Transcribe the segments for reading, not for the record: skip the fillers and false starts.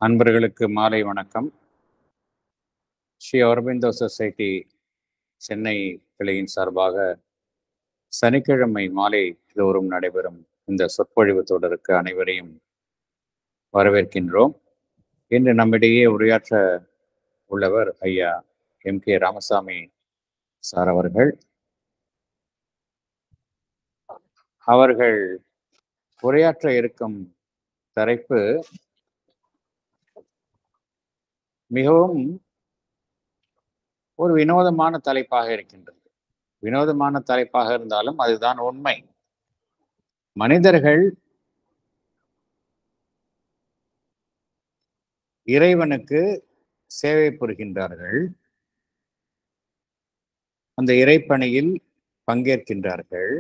அன்பர்களுக்கு மாலை வணக்கம். ஸ்ரீ அரவிந்தோ சொசைட்டி சென்னை கிளையின் சார்பாக சனிக்கிழமை மாலை தோறும் நடைபெறும் இந்த சொற்பொழிவு தொடருக்கு அனைவரையும் வரவேற்கின்றோம். இன்று நம்மிடையே உரையாற்ற உள்ளவர் ஐயா M.K. ராமசாமி சார் அவர்கள் உரையாற்ற இருக்கும் தலைப்பு மிகவும் ஒரு வினோதமான தலைப்பாக இருக்கின்றது. வினோதமான தலைப்பாக இருந்தாலும் அதுதான் உண்மை. மனிதர்கள் இறைவனுக்கு சேவை புரிகின்றார்கள், அந்த இறைப்பணியில் பங்கேற்கின்றார்கள்.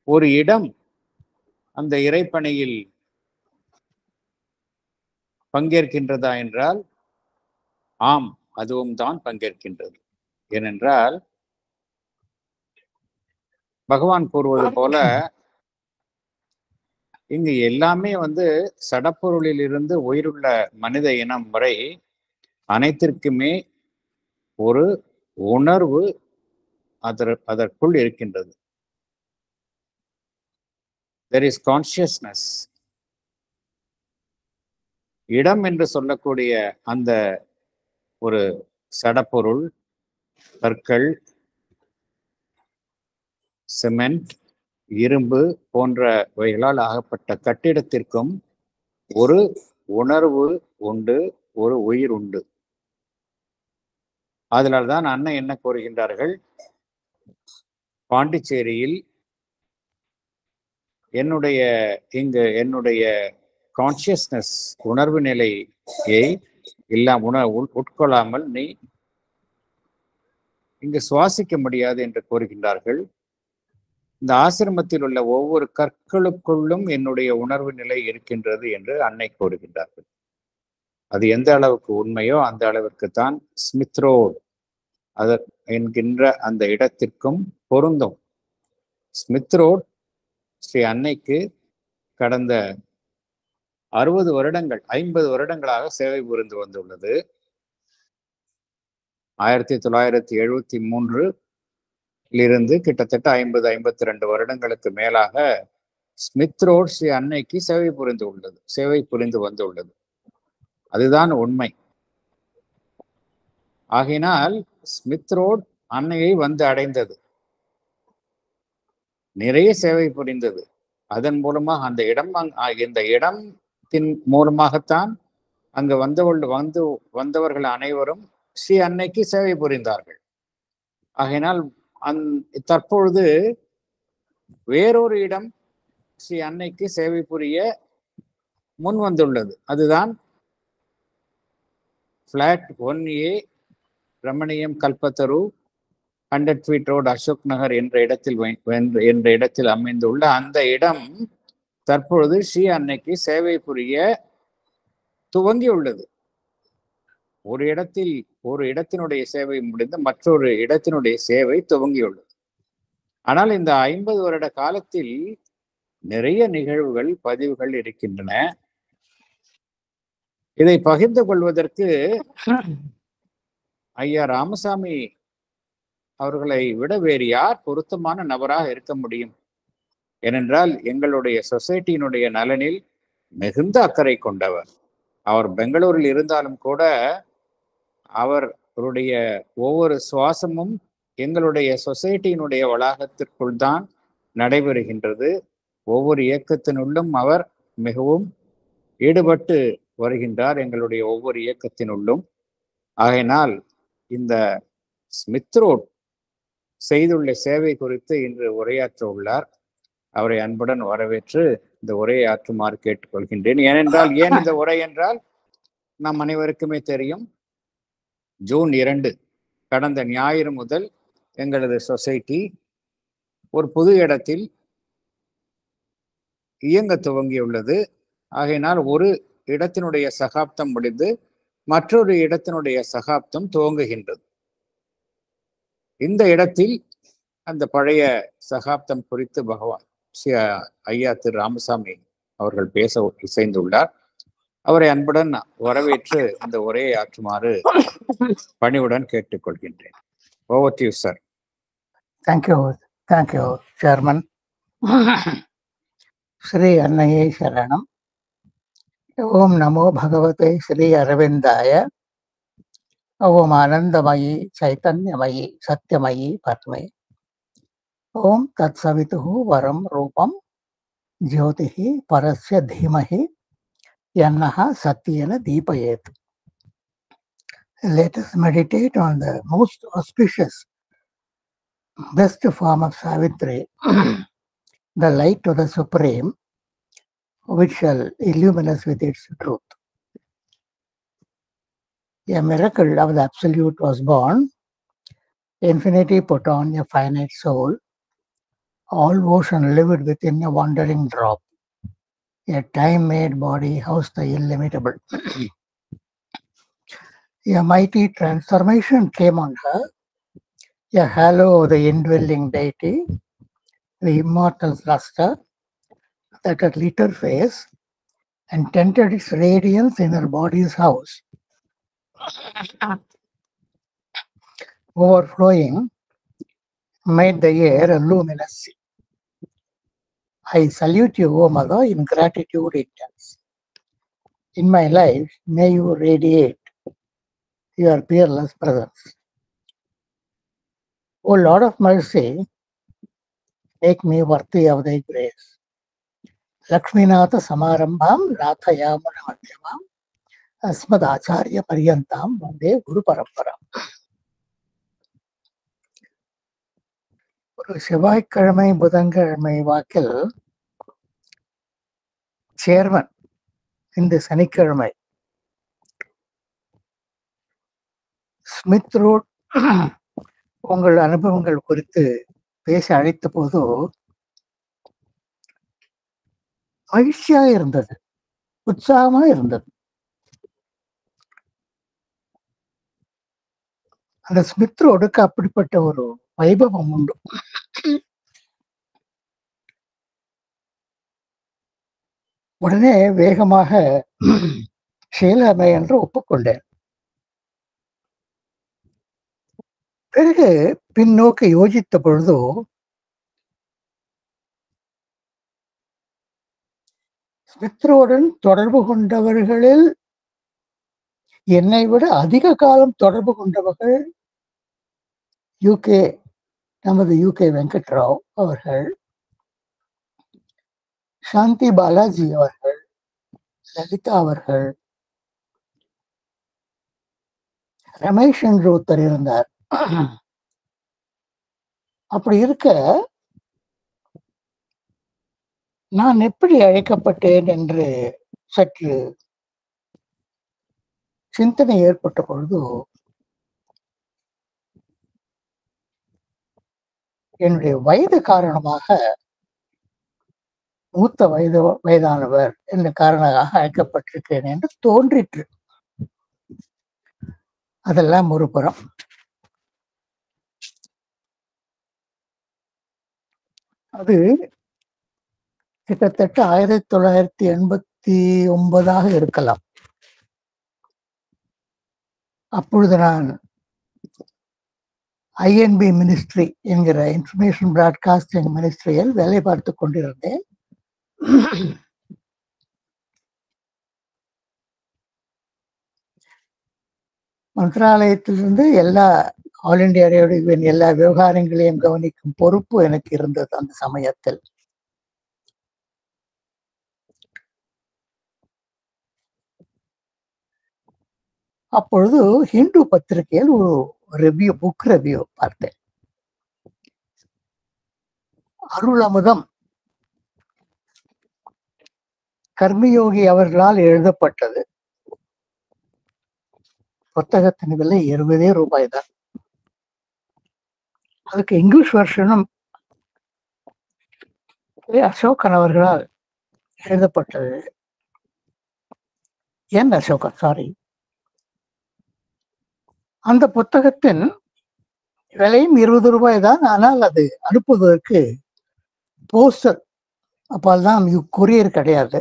ஒரு இடம் அந்த இறைப்பணியில் பங்கேற்கின்றதா என்றால் ஆம், அதுவும் தான் பங்கேற்கின்றது. ஏனென்றால் பகவான் கூறுவது போல இங்கு எல்லாமே சடப்பொருளில் இருந்து உயிருள்ள மனித இனம் வரை அனைத்திற்குமே ஒரு உணர்வு அதற்குள் இருக்கின்றது. There is consciousness. இடம் என்று சொல்லக்கூடிய அந்த ஒரு சடப்பொருள், கற்கள், சிமெண்ட், இரும்பு போன்றவைகளால் ஆகப்பட்ட கட்டிடத்திற்கும் ஒரு உணர்வு உண்டு, ஒரு உயிர் உண்டு. அதனால்தான் அண்ணன் என்ன கூறுகின்றார்கள், பாண்டிச்சேரியில் என்னுடைய கான்சியஸ்னஸ் உணர்வு நிலையை உட்கொள்ளாமல் நீ இங்கு சுவாசிக்க முடியாது என்று கூறுகின்றார்கள். இந்த ஆசிரமத்தில் உள்ள ஒவ்வொரு கற்களுக்குள்ளும் என்னுடைய உணர்வு நிலை இருக்கின்றது என்று அன்னை கூறுகின்றார்கள். அது எந்த அளவுக்கு உண்மையோ அந்த அளவிற்கு தான் ஸ்மித் ரோட் என்கின்ற அந்த இடத்திற்கும் பொருந்தும். ஸ்மித் ரோட் ஸ்ரீ அன்னைக்கு கடந்த 60 வருடங்கள் 50 வருடங்களாக சேவை புரிந்து வந்துள்ளது. 1973 இருந்து கிட்டத்தட்ட 52 வருடங்களுக்கு மேலாக ஸ்மித் ரோட் ஸ்ரீ அன்னைக்கு சேவை புரிந்து வந்துள்ளது. அதுதான் உண்மை. ஆகையினால் ஸ்மித் ரோட் அன்னையை அடைந்தது, நிறைய சேவை புரிந்தது. அதன் மூலமாக இந்த இடத்தின் மூலமாகத்தான் அங்கு வந்தவர்கள் அனைவரும் ஸ்ரீ அன்னைக்கு சேவை புரிந்தார்கள். ஆகையினால் தற்பொழுது வேறொரு இடம் ஸ்ரீ அன்னைக்கு சேவை புரிய முன் வந்துள்ளது. அதுதான் flat 1A Ramaniyam Kalpataru 100 feet road Ashok Nagar என்ற இடத்தில் அமைந்துள்ள அந்த இடம் தற்பொழுது ஸ்ரீ அன்னைக்கு சேவை புரிய துவங்கியுள்ளது. ஒரு இடத்தினுடைய சேவை முடிந்து மற்றொரு இடத்தினுடைய சேவை துவங்கியுள்ளது. ஆனால் இந்த 50 வருட காலத்தில் நிறைய நிகழ்வுகள், பதிவுகள் இருக்கின்றன. இதை பகிர்ந்து கொள்வதற்கு ஐயா ராமசாமி அவர்களை விட வேறு யார் பொருத்தமான நபராக இருக்க முடியும்? ஏனென்றால் எங்களுடைய சொசைட்டியினுடைய நலனில் மிகுந்த அக்கறை கொண்டவர். அவர் பெங்களூரில் இருந்தாலும் கூட அவருடைய ஒவ்வொரு சுவாசமும் எங்களுடைய சொசைட்டியினுடைய வளாகத்திற்குள் தான் நடைபெறுகின்றது. ஒவ்வொரு இயக்கத்தினுள்ளும் அவர் மிகவும் ஈடுபட்டு வருகின்றார், எங்களுடைய ஒவ்வொரு இயக்கத்தினுள்ளும். ஆகையினால் இந்த ஸ்மித் ரோட் செய்துள்ள சேவை குறித்து இன்று உரையாற்ற உள்ளார். அவரை அன்புடன் வரவேற்று இந்த உரையை ஆற்றுமாறு கேட்டுக்கொள்கின்றேன். ஏன் இந்த உரை என்றால் நம் அனைவருக்குமே தெரியும், ஜூன் 2 கடந்த ஞாயிறு முதல் எங்களது சொசைட்டி ஒரு புது இடத்தில் இயங்க துவங்கியுள்ளது. ஆகையினால் ஒரு இடத்தினுடைய சகாப்தம் முடிந்து மற்றொரு இடத்தினுடைய சகாப்தம் துவங்குகின்றது. இந்த இடத்தில் அந்த பழைய சகாப்தம் குறித்து பகவான் ஐயா திரு ராமசாமி அவர்கள் பேச இசைந்துள்ளார். அவரை அன்புடன் வரவேற்று இந்த உரையை ஆற்றுமாறு பணிவுடன் கேட்டுக்கொள்கின்றேன். Over to you, sir. Thank you, Chairman. Sri Annaye Sharanam. Om Namo Bhagavate Sri Arvindaya. Om Anandamayi Chaitanyamayi Satyamayi Patme. Om Tat Savituhu Varam Rupam Jyotihi Parasya Dhimahi Yannaha Satyena Deepayet. Let us meditate on the most auspicious, best form of Savitri, the light of the Supreme, which shall illumine us with its truth. A miracle of the Absolute was born. Infinity put on a finite soul. All ocean lived within a wandering drop. A time-made body housed the illimitable. A mighty transformation came on her. A halo of the indwelling deity, the immortal luster that had lit her face and tinted its radiance in her body's house. Overflowing made the air a luminous sea. I salute you, O Mother, in gratitude intense. In my life, may you radiate your peerless presence. O Lord of mercy, make me worthy of thy grace. Lakshminatha Samarambham Rathayamana Madhyamam Asmad Acharya Paryantam Vande Guru Paramparam. ஒரு செவ்வாய்க்கிழமை புதன்கிழமை வாக்கில் chairman இந்த சனிக்கிழமை Smith road உங்கள் அனுபவங்கள் குறித்து பேச அழைத்த போது மகிழ்ச்சியா இருந்தது, உற்சாகமா இருந்தது. அந்த ஸ்மித் ரோடுக்கு அப்படிப்பட்ட ஒரு வைபவம் உண்டு. உடனே வேகமாக செய்யலாமே என்று ஒப்புக்கொண்டேன். பிறகு பின்னோக்கி யோசித்த பொழுதோ ஸ்மித்ரோடன் தொடர்பு கொண்டவர்களில் என்னை விட அதிக காலம் தொடர்பு கொண்டவர்கள் நமது யூகே வெங்கட்ராவ் அவர்கள், சாந்தி பாலாஜி அவர்கள், லலிதா அவர்கள், ரமேஷ் என்று ஒருத்தர் இருந்தார். அப்படி இருக்க நான் எப்படி அழைக்கப்பட்டேன் என்று சற்று சிந்தனை ஏற்பட்ட பொழுது என்னுடைய வயது காரணமாக மூத்த வயதானவர் என்ற காரணமாக அழைக்கப்பட்டிருக்கிறேன் என்று தோன்றிற்று. அதெல்லாம் ஒரு புறம். அது கிட்டத்தட்ட 1989 இருக்கலாம். அப்பொழுது நான் ஐஎன்பி மினிஸ்ட்ரி என்கிற இன்ஃபர்மேஷன் பிராட்காஸ்டிங் மினிஸ்ட்ரியில் வேலை பார்த்து கொண்டிருந்தேன். மந்திராலயத்திலிருந்து ஆல் இண்டியா ரேடியோவின் எல்லா விவகாரங்களையும் கவனிக்கும் பொறுப்பு எனக்கு இருந்தது அந்த சமயத்தில். அப்பொழுது ஹிந்து பத்திரிகையில் ஒரு புக் ரிவ்யூ பார்த்தேன். அருளமுதம் கர்மயோகி அவர்களால் எழுதப்பட்டது. புத்தகத்தின் விலை 20 ரூபாய் தான். அதுக்கு இங்கிலீஷ் வெர்ஷனும் அசோகன் அவர்களால் எழுதப்பட்டது. அசோகன், சாரி. அந்த புத்தகத்தின் விலையும் 20 ரூபாய் தான். ஆனால் அது அனுப்புவதற்கு போஸ்டர் அப்போல்லாம் கொரியர் கிடையாது.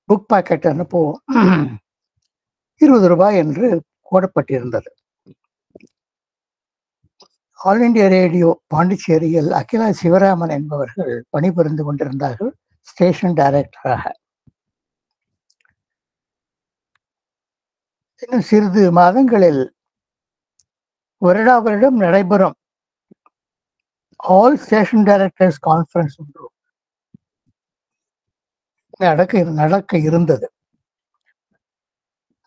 புக் பாக்கெட் அனுப்புவோம். 20 ரூபாய் என்று போடப்பட்டிருந்தது. ஆல் இண்டியா ரேடியோ பாண்டிச்சேரியில் அகிலா சிவராமன் என்பவர்கள் பணிபுரிந்து கொண்டிருந்தார்கள் ஸ்டேஷன் டைரக்டராக. இன்னும் சிறிது மாதங்களில் வருடா வருடம் நடைபெறும் ஆல் ஸ்டேஷன் டைரக்டர்ஸ் கான்ஃபரன்ஸ் ஒன்று நடக்க இருந்தது.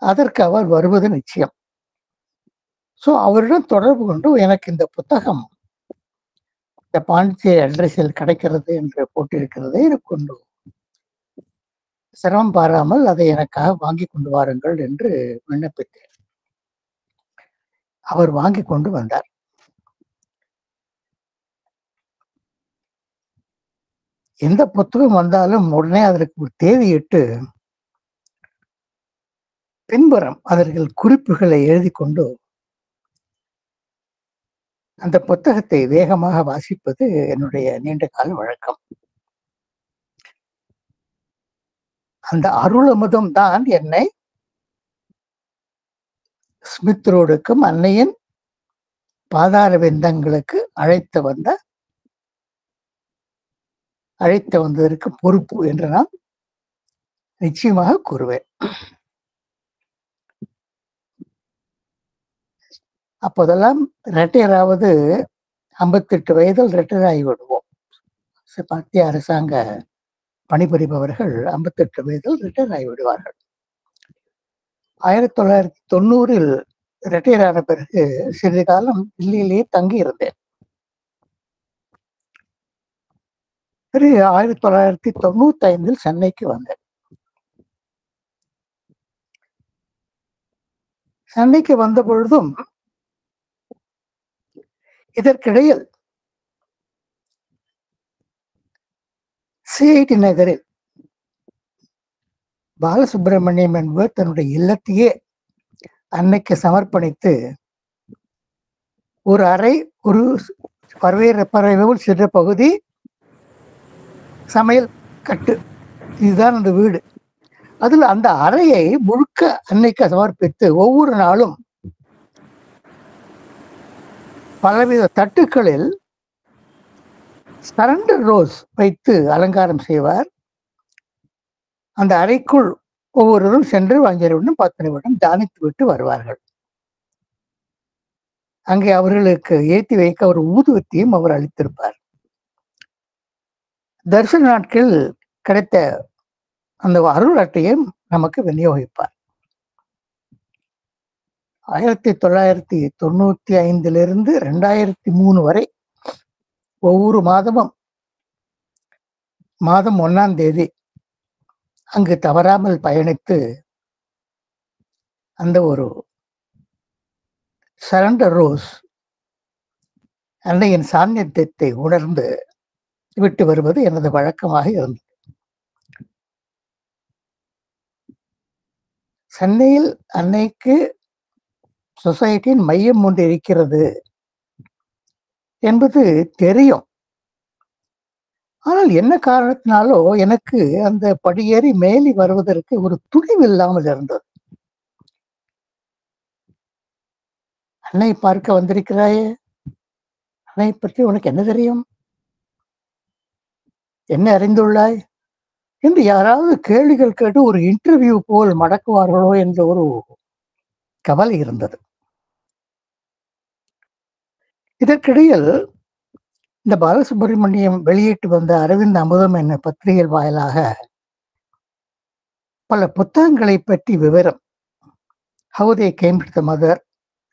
அதற்கு அவர் வருவது நிச்சயம். ஸோ அவரிடம் தொடர்பு கொண்டு எனக்கு இந்த புத்தகம் இந்த பாண்டிச்சேரி அட்ரஸில் கிடைக்கிறது என்று போட்டிருக்கிறதை கொண்டு சிரமம் பாராமல் அதை எனக்காக வாங்கி கொண்டு வாருங்கள் என்று விண்ணப்பித்தேன். அவர் வாங்கி கொண்டு வந்தார். எந்த புத்தகம் வந்தாலும் உடனே அதற்கு ஒரு தேதியிட்டு பின்புறம் அதற்கு குறிப்புகளை எழுதி கொண்டு அந்த புத்தகத்தை வேகமாக வாசிப்பது என்னுடைய நீண்ட கால வழக்கம். அந்த அருளமுதம் தான் என்னை ஸ்மித் ரோடுக்கும் அன்னையின் பாதார விந்தங்களுக்கு அழைத்து வந்ததற்கு பொறுப்பு என்று நான் நிச்சயமாக கூறுவேன். அப்போதெல்லாம் ரிட்டையர் ஆவது 58 வயதில் ரிட்டையர் ஆகிவிடுவோம். மத்திய அரசாங்க பணிபுரிபவர்கள் 58 வயதில் ரிட்டையர் ஆகிவிடுவார்கள். 1990 ரிட்டையர் ஆன பிறகு சிறிது காலம் தில்லியிலேயே தங்கி இருந்தேன். 1995 சென்னைக்கு வந்தேன். சென்னைக்கு வந்த பொழுதும் இதற்கிடையில் சிஐடி நகரில் பாலசுப்பிரமணியம் என்பவர் தன்னுடைய இல்லத்தையே அன்னைக்கு சமர்ப்பணித்து ஒரு அறை, ஒரு பறவைகள் சிற பகுதி, சமையல் கட்டு, இதுதான் அந்த வீடு. அதில் அந்த அறையை முழுக்க அன்னைக்கு சமர்ப்பித்து ஒவ்வொரு நாளும் பலவித தட்டுக்களில் சரண்டர் ரோஸ் வைத்து அலங்காரம் செய்வார். அந்த அறைக்குள் ஒவ்வொருவரும் சென்று 5 நிமிடம் 10 நிமிடம் தியானித்து விட்டு வருவார்கள். அங்கே அவர்களுக்கு ஏற்றி வைக்க ஒரு ஊதுவத்தியும் அவர் அளித்திருப்பார். தரிசன நாட்களில் கிடைத்த அந்த அருள் அட்டையும் நமக்கு விநியோகிப்பார். 1995 2003 வரை ஒவ்வொரு மாதமும் மாதம் 1ஆம் தேதி அங்கு தவறாமல் பயணித்து அந்த ஒரு சரண்டர் ரோஸ் அன்னையின் சாநித்தியத்தை உணர்ந்து விட்டு வருவது எனது வழக்கமாக இருந்தது. சென்னையில் அன்னைக்கு சொசைட்டியின் மையம் ஒன்று இருக்கிறது என்பது தெரியும். ஆனால் என்ன காரணத்தினாலோ எனக்கு அந்த படியேறி மேலி வருவதற்கு ஒரு துணிவு இல்லாமல் இருந்தது. அன்னை பார்க்க வந்திருக்கிறாயே, அன்னை பற்றி உனக்கு என்ன தெரியும், என்ன அறிந்துள்ளாய் என்று யாராவது கேள்விகள் கேட்டு ஒரு இன்டர்வியூ போல் மடக்குவார்களோ என்ற ஒரு கவலை இருந்தது. இதற்கிடையில் இந்த பாலசுப்பிரமணியம் வெளியிட்டு வந்த அரவிந்த் அமுதம் என்ற பத்திரிகை வாயிலாக பல புத்தகங்களை பற்றி விவரம், How They Came to the Mother,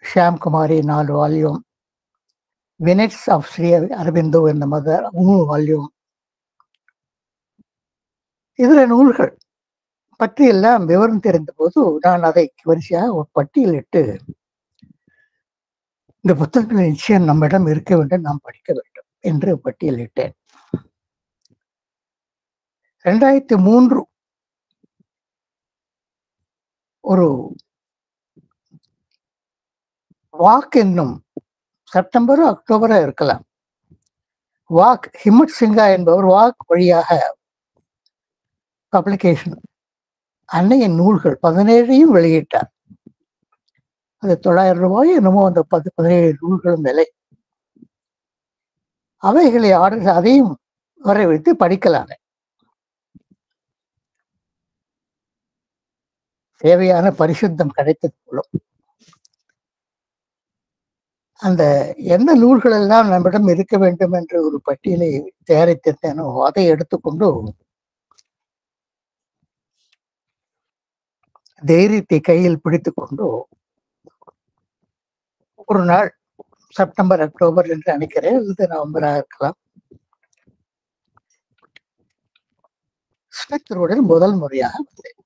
Shyam Kumari 4 volume, vignettes of Sri Aurobindo என்ற மதர் 3 வால்யூம், இதர நூல்கள் பற்றி எல்லாம் விவரம் தெரிந்த போது நான் அதை வரிசையாக ஒரு பட்டியலிட்டு இந்த புத்தகங்கள் நிச்சயம் நம்மிடம் இருக்க வேண்டும், நாம் படிக்க வேண்டும் என்று பட்டியலிட்டேன். 2003 ஒரு வாக் என்னும் செப்டம்பரோ அக்டோபரோ இருக்கலாம், வாக் ஹிம்மத் சிங்கா என்பவர் வாக் வழியாக பப்ளிகேஷன் அன்னையின் நூல்கள் 17 வெளியிட்டார். அது 900 ரூபாய் என்னமோ அந்த 17 நூல்களும் விலை. அவைகளை ஆர்டர் அதையும் வர வைத்து படிக்கலாம். தேவையான பரிசுத்தம் கிடைத்தது போலும். அந்த எந்த நூல்கள் எல்லாம் நம்மிடம் இருக்க வேண்டும் என்று ஒரு பட்டியலை தயாரித்திருந்தேனோ அதை எடுத்துக்கொண்டு தைரியத்தை கையில் பிடித்துக் கொண்டு ஒரு நாள் செப்டம்பர் அக்டோபர் என்று நினைக்கிறேன், இது நவம்பராக இருக்கலாம், ஸ்பெக்டருடன் முதல் முறையாக வந்தேன்.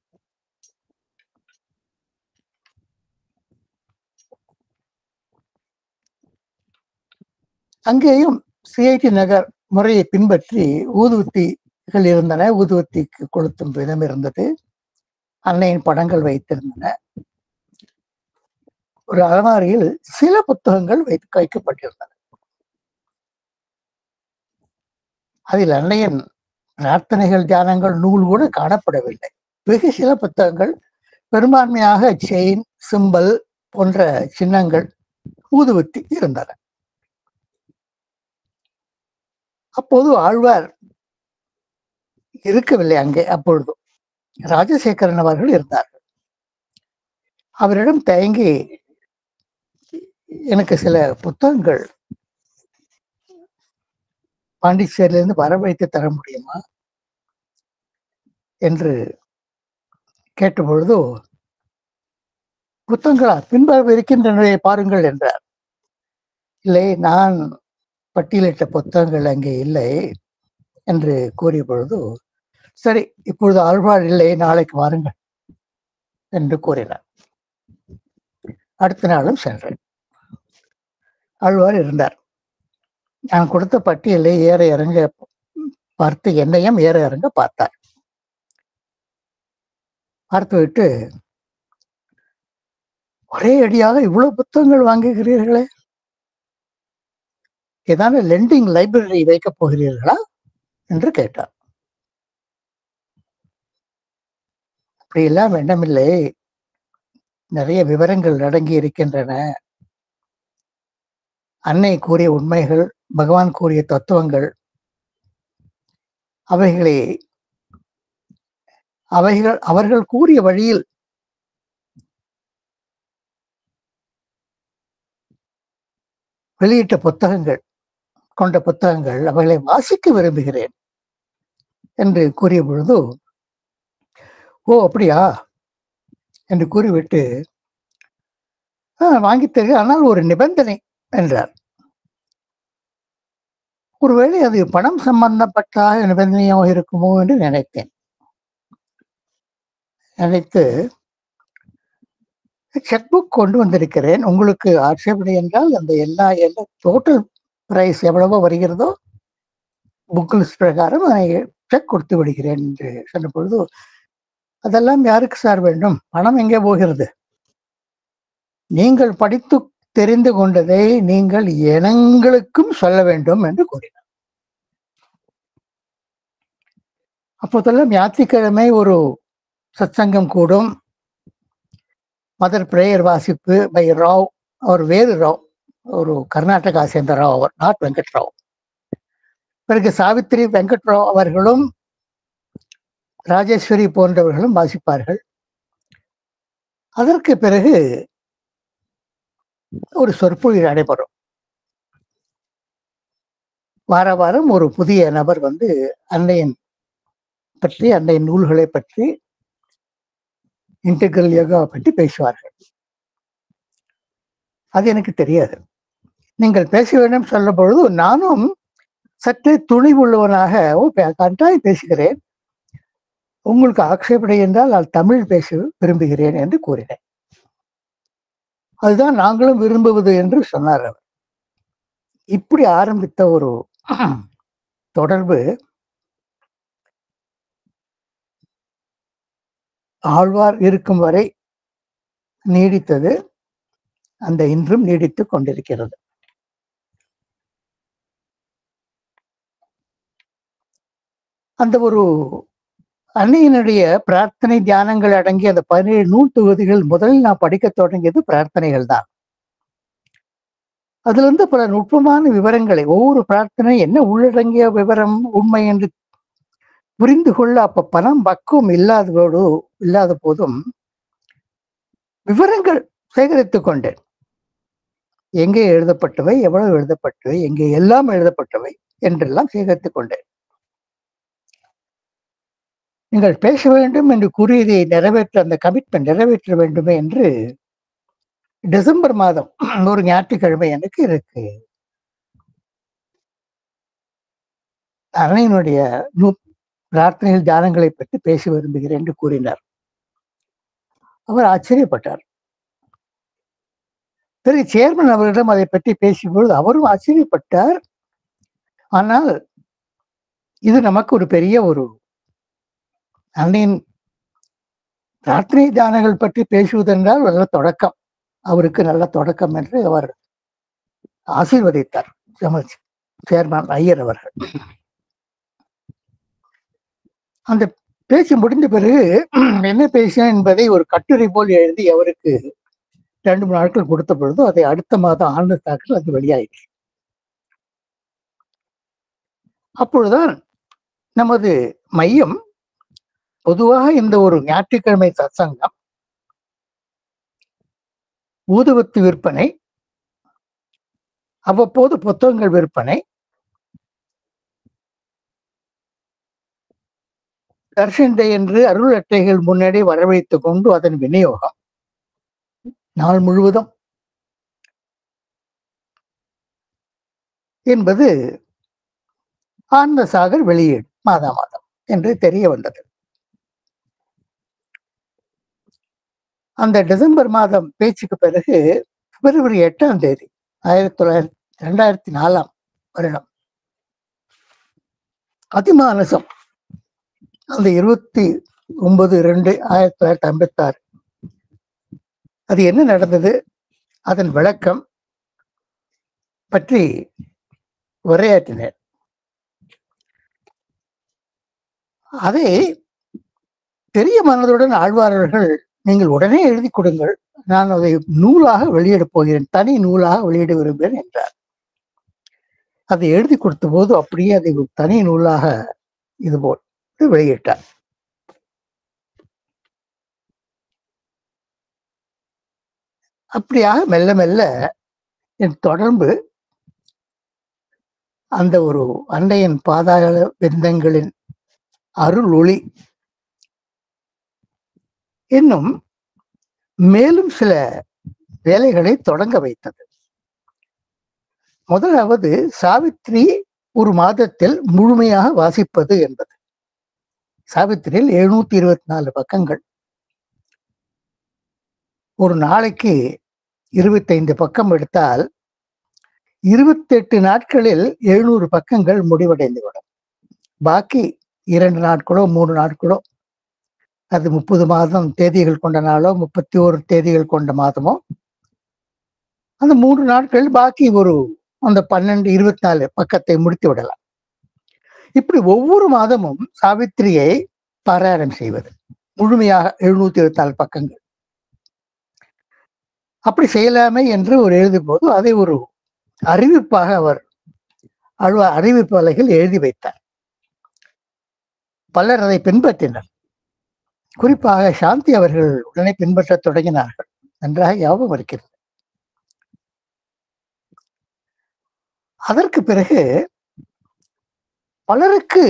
அங்கேயும் சிஐடி நகர் முறையை பின்பற்றி ஊதுவத்திகள் இருந்தன. ஊதுவத்திக்கு கொளுத்தும் விதம் இருந்தது. அன்னையின் படங்கள் வைத்திருந்தன. ஒரு அலமாரியில் சில புத்தகங்கள் வைக்கப்பட்டிருந்தன. அதில் அன்னையின் பிரார்த்தனைகள், தியானங்கள் நூல் கூட காணப்படவில்லை. வெகு சில புத்தகங்கள், பெரும்பான்மையாக செயின், சிம்பல் போன்ற சின்னங்கள், ஊதுவத்தி இருந்தன. அப்போது ஆழ்வார் இருக்கவில்லை அங்கே. அப்பொழுது ராஜசேகரன் அவர்கள் இருந்தார்கள். அவரிடம் தயங்கி எனக்கு சில புத்தகங்கள் பாண்டிச்சேரியிலிருந்து வரவழைத்து தர முடியுமா என்று கேட்டபொழுது, புத்தகங்களா பின்பாக இருக்கின்றன பாருங்கள் என்றார். இல்லை, நான் பட்டியலிட்ட புத்தகங்கள் அங்கே இல்லை என்று கூறிய பொழுது, சரி, இப்பொழுது ஆழ்வார் இல்லை, நாளைக்கு வாருங்கள் என்று கூறினார். அடுத்த நாளும் சென்றேன். ஆழ்வார் இருந்தார். நான் கொடுத்த பட்டியலை ஏற இறங்க பார்த்து என்னையும் ஏற இறங்க பார்த்தார். பார்த்துவிட்டு, ஒரே அடியாக இவ்வளவு புத்தகங்கள் வாங்குகிறீர்களே, ஏதாவது லெண்டிங் லைப்ரரி வைக்கப் போகிறீர்களா என்று கேட்டார். அப்படியெல்லாம் வேண்டமில்லை, நிறைய விவரங்கள் அடங்கி இருக்கின்றன. அன்னை கூறிய உண்மைகள், பகவான் கூறிய தத்துவங்கள், அவர்கள் கூறிய வழியில் வெளியிட்ட புத்தகங்கள் கொண்ட புத்தகங்கள், அவைகளை வாசிக்க விரும்புகிறேன் என்று கூறிய பொழுது, ஓ அப்படியா என்று கூறிவிட்டு, வாங்கி தருக, ஆனால் ஒரு நிபந்தனை என்றார். ஒருவேளை அது பணம் சம்பந்தப்பட்ட நிபந்தனையாக இருக்குமோ என்று நினைத்து செக் புக் கொண்டு வந்திருக்கிறேன், உங்களுக்கு ஆட்சேபனை என்றால் அந்த எல்லா டோட்டல் பிரைஸ் எவ்வளவோ வருகிறதோ புக் லிஸ்ட் பிரகாரம் செக் கொடுத்து விடுகிறேன் என்று சொன்ன பொழுது, அதெல்லாம் யாருக்கு சார் வேண்டும், பணம் எங்கே போகிறது, நீங்கள் படித்து தெரிந்து கொண்டதை நீங்கள் எங்களுக்கும் சொல்ல வேண்டும் என்று கூறினார். அப்போதெல்லாம் ஞாயிற்றுக்கிழமை ஒரு சத்சங்கம் கூடும். மதர் பிரேயர் வாசிப்பு பை ராவ், அவர் வேறு ராவ், ஒரு கர்நாடகா சேர்ந்த ராவ், அவர் நாட் வெங்கட் ராவ். பிறகு சாவித்ரி வெங்கட் ராவ் அவர்களும் ராஜேஸ்வரி போன்றவர்களும் வாசிப்பார்கள். அதற்கு பிறகு ஒரு சொற்பொழிவு நடைபெறும். வார வாரம் ஒரு புதிய நபர் வந்து அன்னையின் பற்றி, அன்னையின் நூல்களை பற்றி, இன்டெகிரல் யோகா பற்றி பேசுவார்கள். அது எனக்கு தெரியாது. நீங்கள் பேச வேண்டும் சொல்ல பொழுது நானும் சற்றே துணிவுள்ளவனாக கட்டாயம் பேசுகிறேன், உங்களுக்கு ஆட்சேபனை என்றால் நான் தமிழ் பேச விரும்புகிறேன் என்று கூறினேன். அதுதான் நாங்களும் விரும்புவது என்று சொன்னார் அவர். இப்படி ஆரம்பித்த ஒரு தொடர்பு ஆழ்வார் இருக்கும் வரை நீடித்தது. அந்த இன்றும் நீடித்துக் கொண்டிருக்கிறது. அந்த ஒரு அன்னையினுடைய பிரார்த்தனை தியானங்கள் அடங்கிய அந்த 17 நூல் தொகுதிகள் முதலில் நான் படிக்க தொடங்கியது பிரார்த்தனைகள் தான். அதுல இருந்து பல நுட்பமான விவரங்களை, ஒவ்வொரு பிரார்த்தனை என்ன உள்ளடங்கிய விவரம் உண்மை என்று புரிந்து கொள்ள அப்ப பணம் பக்குவம் இல்லாத போதும் விவரங்கள் சேகரித்துக் கொண்டேன். எங்கே எழுதப்பட்டவை, எவ்வளவு எழுதப்பட்டவை, எங்கே எல்லாம் எழுதப்பட்டவை என்றெல்லாம் சேகரித்துக் கொண்டேன். நீங்கள் பேச வேண்டும் என்று கூறியதை நிறைவேற்ற, அந்த கமிட்மெண்ட் நிறைவேற்ற வேண்டுமே என்று டிசம்பர் மாதம் ஒரு ஞாயிற்றுக்கிழமை எனக்கு இருக்கு அன்னையினுடைய பிரார்த்தனைகள் தியானங்களை பற்றி பேச விரும்புகிறேன் என்று கூறினார். அவர் ஆச்சரியப்பட்டார். பிறகு சேர்மன் அவரிடம் அதை பற்றி பேசும்பொழுது அவரும் ஆச்சரியப்பட்டார். ஆனால் இது நமக்கு ஒரு பெரிய ஒரு அன்னையின் பிரார்த்தனை தியானங்கள் பற்றி பேசுவதென்றால் நல்ல தொடக்கம், அவருக்கு நல்ல தொடக்கம் என்று அவர் ஆசீர்வதித்தார் சேர்மன் ஐயர் அவர்கள். அந்த பேச்சு முடிந்த பிறகு என்ன பேசினேன் என்பதை ஒரு கட்டுரை போல் எழுதி அவருக்கு 2-3 நாட்கள் கொடுத்த பொழுது அதை அடுத்த மாதம் ஆண்டு தாக்கல் அது வெளியாயிற்று. அப்பொழுதுதான் நமது மையம் பொதுவாக இந்த ஒரு ஞாயிற்றுக்கிழமை சத்சங்கம், ஊதுவத்தி விற்பனை, அவ்வப்போது புத்தகங்கள் விற்பனை, தர்ஷன் டே என்று அருள் அட்டைகள் முன்னாடி வரவழைத்துக் கொண்டு அதன் விநியோகம் நாள் முழுவதும் என்பது ஆனந்த சாகர் வெளியீடு மாதம் என்று தெரிய வந்தது. அந்த டிசம்பர் மாதம் பேச்சுக்கு பிறகு பிப்ரவரி 8ஆம் தேதி 2004 வருடம் அதிமானசம், அந்த 29/2/1956 அது என்ன நடந்தது, அதன் விளக்கம் பற்றி உரையாற்றினர். அதை பெரிய மனதுடன் ஆழ்வார்கள் நீங்கள் உடனே எழுதி கொடுங்கள், நான் அதை நூலாக வெளியிடப் போகிறேன், தனி நூலாக வெளியிட விரும்புகிறேன் என்றார். அதை எழுதி கொடுத்த போது அப்படியே அதை தனி நூலாக இதுபோல் வெளியிட்டார். அப்படியாக மெல்ல மெல்ல என் தொடர்பு அந்த ஒரு அன்னையின் பாதாள விந்தங்களின் அருள் ஒளி இன்னும் மேலும் சில வேலைகளை தொடங்க வைத்தது. முதலாவது சாவித்திரி ஒரு மாதத்தில் முழுமையாக வாசிப்பது என்பது. சாவித்திரியில் 724 பக்கங்கள், ஒரு நாளைக்கு 25 பக்கம் எடுத்தால் 28 நாட்களில் 700 பக்கங்கள் முடிவடைந்துவிடும். பாக்கி 2 நாட்களோ 3 நாட்களோ, அது 30 மாதம் தேதிகள் கொண்ட நாளோ 31 தேதிகள் கொண்ட மாதமோ, அந்த 3 நாட்கள் பாக்கி ஒரு அந்த 12-24 பக்கத்தை முடித்து விடலாம். இப்படி ஒவ்வொரு மாதமும் சாவித்திரியை பாராயணம் செய்வது முழுமையாக 724 பக்கங்கள். அப்படி செய்யலாமே என்று ஒரு எழுதும் போது அதை ஒரு அறிவிப்பாக அவர் அறிவிப்பு அலைகள் எழுதி வைத்தார். பலர் அதை பின்பற்றினர். குறிப்பாக சாந்தி அவர்கள் உடனே பின்பற்ற தொடங்கினார்கள். நன்றாக ஞாபகம் இருக்கிறது. அதற்கு பிறகு பலருக்கு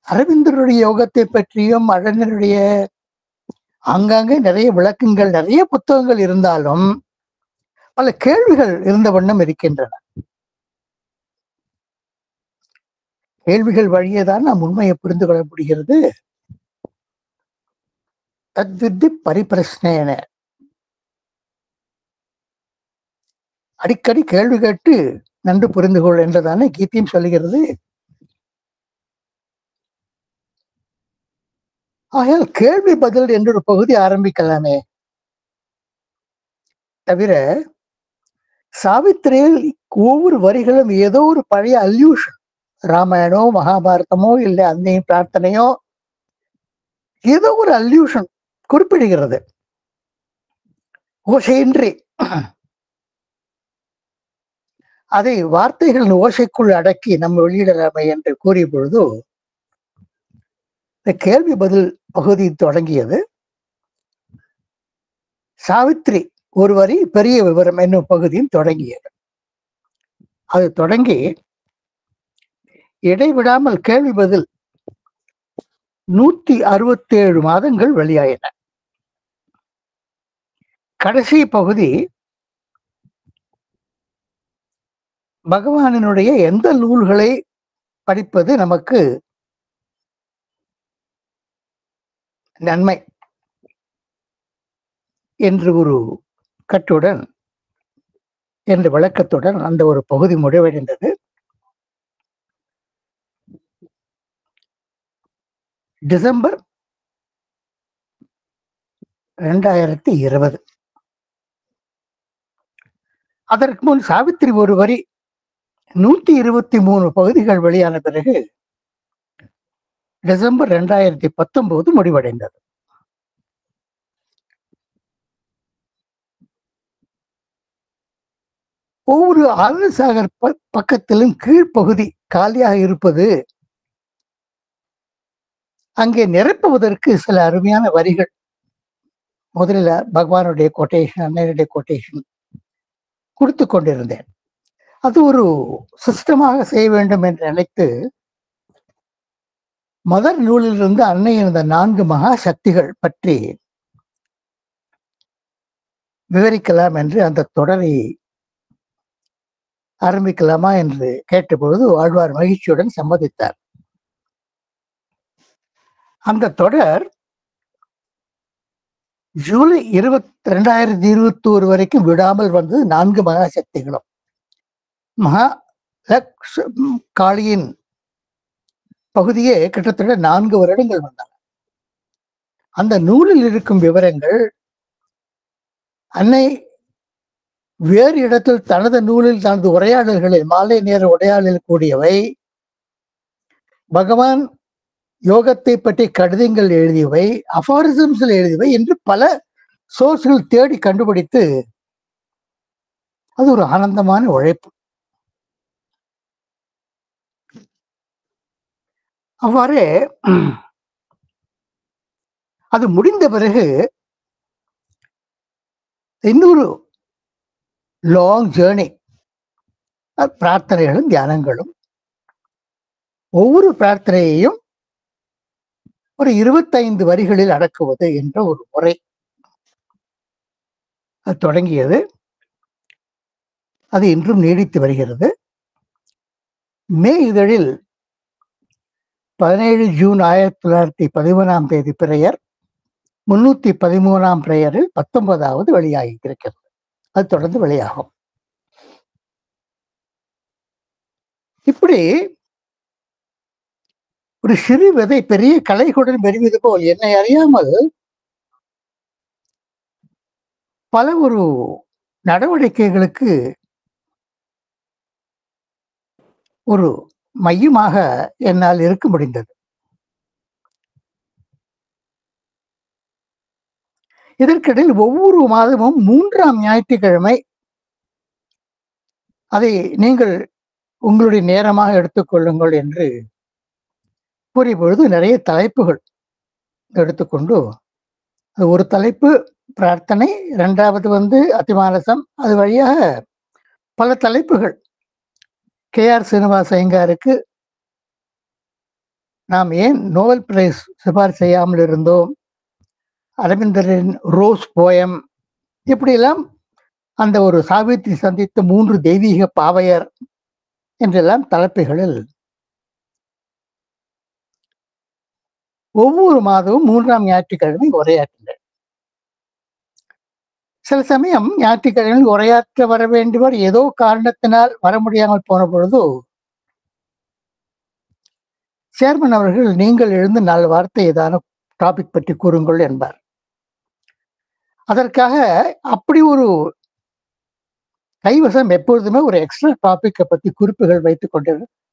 அரவிந்தருடைய யோகத்தை பற்றியும் அழகனுடைய ஆங்காங்கே நிறைய விளக்கங்கள், நிறைய புத்தகங்கள் இருந்தாலும் பல கேள்விகள் இருந்த வண்ணம் இருக்கின்றன. கேள்விகள் வழியேதான் நாம் உண்மையை புரிந்து கொள்ள முடிகிறது. தத்வித்தி பரிபிரஷ்னேன, அடிக்கடி கேள்வி கேட்டு நன்கு புரிந்து கொள் என்றுதானே கீதையும் சொல்லுகிறது. ஆகையால் கேள்வி பதில் என்று ஒரு பகுதி ஆரம்பிக்கலாமே. தவிர சாவித்திரியில் ஒவ்வொரு வரிகளும் ஏதோ ஒரு பழைய அல்யூஷன், ராமாயணமோ மகாபாரதமோ இல்லை அன்னை பிரார்த்தனையோ ஏதோ ஒரு அல்யூஷன் குறிப்பிடுகிறது. ஓசையின்றி அதை வார்த்தைகளின் ஓசைக்குள் அடக்கி நம்ம வெளியிடலாமை என்று கூறிய பொழுது இந்த கேள்வி பதில் பகுதி தொடங்கியது. சாவித்ரி ஒரு வரி பெரிய விவரம் என்னும் பகுதியும் தொடங்கியது. அது தொடங்கி இடைவிடாமல் கேள்வி பதில் 167 மாதங்கள் வெளியாயின. கடைசி பகுதி பகவானினுடைய எந்த நூல்களை படிப்பது நமக்கு நன்மை என்று ஒரு கட்டுடன் என்ற விளக்கத்துடன் அந்த ஒரு பகுதி முடிவடைந்தது. டிசம்பர் 2020. அதற்கு முன் சாவித்திரி ஒரு வரி 123 பகுதிகள் வெளியான பிறகு டிசம்பர் 2019 முடிவடைந்தது. ஒவ்வொரு ஆனந்தசாகர் பக்கத்திலும் கீழ்ப்பகுதி காலியாக இருப்பது அங்கே நிரப்புவதற்கு சில அருமையான வரிகள். முதலில் பகவானுடைய கொட்டேஷன், அன்னையுடைய கொட்டேஷன் கொடுத்து கொண்டிருந்தேன். அது ஒரு சிஸ்டமாக செய்ய வேண்டும் என்று நினைத்து மதர் நூலிலிருந்து அன்னையின் இந்த 4 மகா சக்திகள் பற்றி விவரிக்கலாம் என்று அந்த தொடரை ஆரம்பிக்கலாமா என்று கேட்டபொழுது ஆழ்வார் மகிழ்ச்சியுடன் சம்மதித்தார். அந்த தொடர் ஜூலை 2021 வரைக்கும் விடாமல் வந்தது. 4 மகா சக்திகளும் மகா காளியின் பகுதியே கிட்டத்தட்ட 4 வருடங்கள் வந்தன. அந்த நூலில் இருக்கும் விவரங்கள் அன்னை வேறு இடத்தில் தனது நூலில் தனது உரையாடல்களில் மாலை நேர உரையாடலில் கூடியவை, பகவான் யோகத்தை பற்றி கடிதங்கள் எழுதியவை, அபாரிசம்ஸில் எழுதியவை என்று பல சோர்ஸ்கள் தேடி கண்டுபிடித்து அது ஒரு ஆனந்தமான உழைப்பு. அவ்வாறே அது முடிந்த பிறகு இன்னொரு லாங் ஜேர்னி, பிரார்த்தனைகளும் தியானங்களும். ஒவ்வொரு பிரார்த்தனையையும் ஒரு 25 வரிகளில் அடக்குவது என்ற ஒரு முறை அது தொடங்கியது. அது இன்றும் நீடித்து வருகிறது. மே இதழில் 17 ஜூன் 1913 பிரேயர், 313 பிரேயரில் 19வது வெளியாகி இருக்கிறது. அது தொடர்ந்து வெளியாகும். இப்படி ஒரு சிறு விதை பெரிய கலைகளுடன் பெறுவது போல் என்னை அறியாமல் பல ஒரு நடவடிக்கைகளுக்கு ஒரு மையமாக என்னால் இருக்க முடிந்தது. இதற்கிடையில் ஒவ்வொரு மாதமும் 3ஆம் ஞாயிற்றுக்கிழமை அதை நீங்கள் உங்களுடைய நேரமாக எடுத்துக்கொள்ளுங்கள் என்று கூறிய பொழுது நிறைய தலைப்புகள் எடுத்துக்கொண்டு, ஒரு தலைப்பு பிரார்த்தனை, 2வது அதிமானசம், அது வழியாக பல தலைப்புகள். KR சீனிவாச ஐயங்காருக்கு நாம் ஏன் நோபல் பிரைஸ் சிபாரிசு செய்யாமல் இருந்தோம், அரவிந்தரின் ரோஸ் போயம், இப்படியெல்லாம் அந்த ஒரு சாவித்திரி சந்தித்த 3 தெய்வீக பாவையர் என்றெல்லாம் தலைப்புகளில் ஒவ்வொரு மாதமும் 3ஆம் ஞாயிற்றுக்கிழமை உரையாற்றினர். சில சமயம் ஞாயிற்றுக்கிழமை உரையாற்ற வர வேண்டியவர் ஏதோ காரணத்தினால் வர முடியாமல் போன பொழுது சேர்மன் அவர்கள் நீங்கள் எழுந்து 4 வார்த்தை ஏதான டாபிக் பற்றி கூறுங்கள் என்பார். அதற்காக அப்படி ஒரு கைவசம் எப்பொழுதுமே ஒரு எக்ஸ்ட்ரா டாபிக்கை பத்தி குறிப்புகள்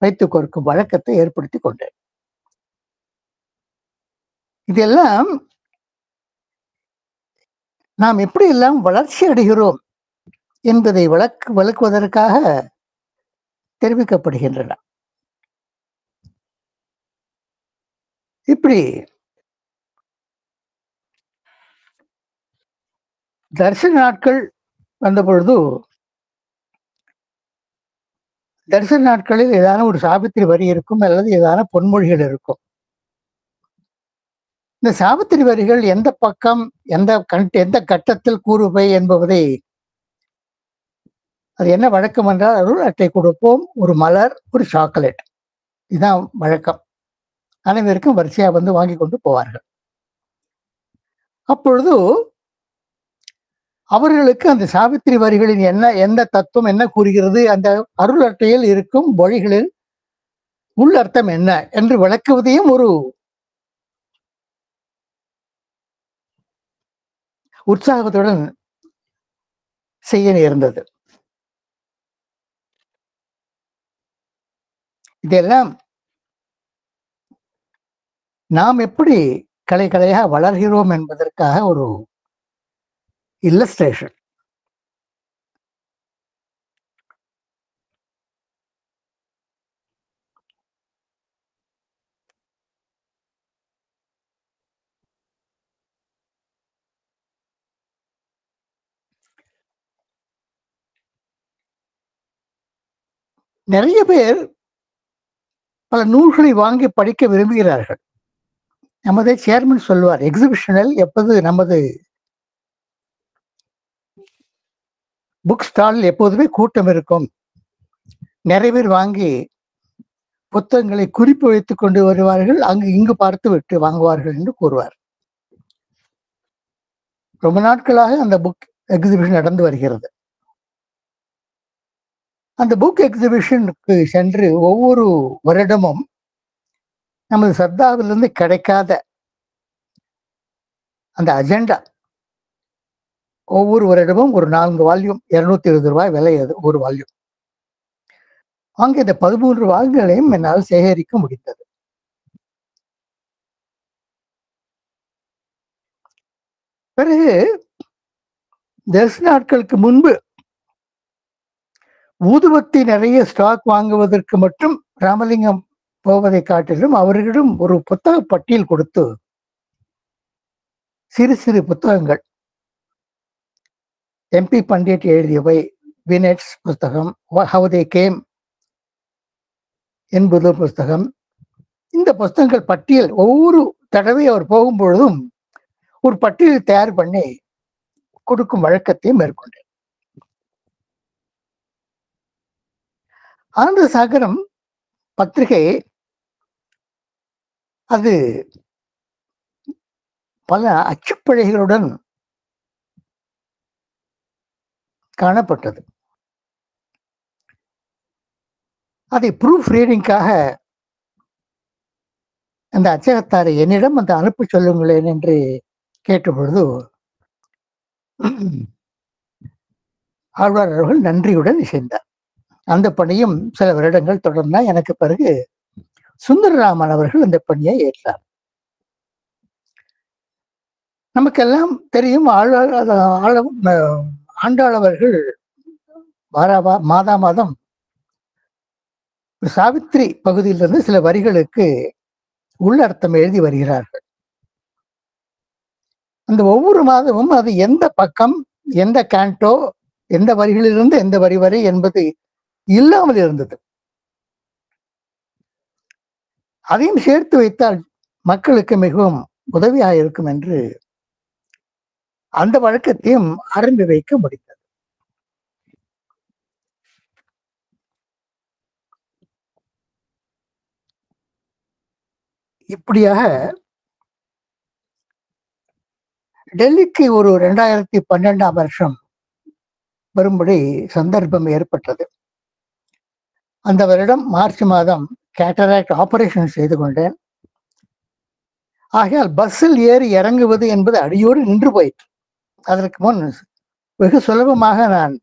வைத்துக் கொடுக்கும் வழக்கத்தை ஏற்படுத்தி கொண்டேன். இதெல்லாம் நாம் எப்படி எல்லாம் வளர்ச்சி அடைகிறோம் என்பதை விளக்குவதற்காக தெரிவிக்கப்படுகின்றன. இப்படி தரிசன நாட்கள் வந்த பொழுது, தரிசன நாட்களில் ஏதான ஒரு சாவித்திரி வரி இருக்கும் அல்லது ஏதான பொன்மொழிகள் இருக்கும். இந்த சாவித்திரி வரிகள் எந்த பக்கம் எந்த கட்டத்தில் கூறுவை என்பதை, அது என்ன வழக்கம் என்றால், அருள் அட்டை கொடுப்போம், ஒரு மலர், ஒரு சாக்லேட், இதுதான் வழக்கம். அனைவருக்கும் வரிசையா வந்து வாங்கி கொண்டு போவார்கள். அப்பொழுது அவர்களுக்கு அந்த சாவித்திரி வரிகளின் எந்த தத்துவம் என்ன கூறுகிறது, அந்த அருள் அட்டையில் இருக்கும் மொழிகளில் உள்ளர்த்தம் என்ன என்று விளக்குவதையும் ஒரு உற்சாகத்துடன் செய்ய நேர்ந்தது. இதெல்லாம் நாம் எப்படி கலையாக வளர்கிறோம் என்பதற்காக ஒரு இல்லஸ்ட்ரேஷன். நிறைய பேர் பல நூல்களை வாங்கி படிக்க விரும்புகிறார்கள். நமது சேர்மன் சொல்வார், எக்ஸிபிஷனில் எப்போது நமது புக் ஸ்டாலில் எப்போதுமே கூட்டம் இருக்கும், நிறைய பேர் வாங்கி புத்தகங்களை குறிப்பு வைத்துக் கொண்டு வருவார்கள், இங்கு பார்த்து விட்டு வாங்குவார்கள் என்று கூறுவார். ரொம்ப நாட்களாக அந்த புக் எக்ஸிபிஷன் நடந்து வருகிறது. அந்த புக் எக்ஸிபிஷனுக்கு சென்று ஒவ்வொரு வருடமும் நமது சர்தாவிலிருந்து கிடைக்காத அந்த அஜெண்டா, ஒவ்வொரு வருடமும் ஒரு 4 வால்யூம் 220 ரூபாய் விலை, அது ஒரு வால்யூம். அங்கே இந்த 13 வால்யூம்களையும் என்னால் சேகரிக்க முடிந்தது. பிறகு தரிசன நாட்களுக்கு முன்பு ஊதுபத்தி நிறைய ஸ்டாக் வாங்குவதற்கு மட்டும் ராமலிங்கம் போவதை காட்டிலும் அவர்களிடம் ஒரு புத்தக பட்டியல் கொடுத்து சிறு சிறு புத்தகங்கள், எம்பி பண்டிட் எழுதியவை, வினெட்ஸ் புஸ்தகம், ஹவ் தே கேம் என்பது புஸ்தகம், இந்த புஸ்தகங்கள் பட்டியல் ஒவ்வொரு தடவை அவர் போகும்பொழுதும் ஒரு பட்டியல் தயார் பண்ணி கொடுக்கும் வழக்கத்தையும் மேற்கொண்டேன். ஆனந்த சாகரம் பத்திரிகை அது பல அச்சுப்பிழைகளுடன் காணப்பட்டது. அதை ப்ரூஃப் ரீடிங்காக அந்த அச்சகத்தாரை என்னிடம் அந்த அனுப்பி சொல்லுங்களேன் என்று கேட்டபொழுது ஆழ்வார் அவர்கள் நன்றியுடன் இசைந்தார். அந்த பணியும் சில வருடங்கள் தொடர்ந்தா. எனக்கு பிறகு சுந்தரராமன் அவர்கள் அந்த பணியை ஏற்றார். நமக்கெல்லாம் தெரியும், ஆண்டாள் அவர்கள் மாதம் சாவித்திரி பகுதியிலிருந்து சில வரிகளுக்கு உள்ளர்த்தம் எழுதி வருகிறார்கள். அந்த ஒவ்வொரு மாதமும் அது எந்த பக்கம், எந்த கேண்டோ, எந்த வரிகளிலிருந்து எந்த வரி வரை என்பது இல்லாமல் இருந்தது. அதையும் சேர்த்து வைத்தால் மக்களுக்கு மிகவும் உதவியாக இருக்கும் என்று அந்த வழக்கத்தையும் ஆரம்பி வைக்க முடிந்தது. இப்படியாக டெல்லிக்கு ஒரு 2012ஆம் வருஷம் வரும்படி சந்தர்ப்பம் ஏற்பட்டது. அந்த வருடம் மார்ச் மாதம் கேட்டராக்ட் ஆபரேஷன் செய்து கொண்டேன். ஆகையால் பஸ்ஸில் ஏறி இறங்குவது என்பது அடியோடு நின்று போயிற்று. அதற்கு முன் வெகு சுலபமாக நான்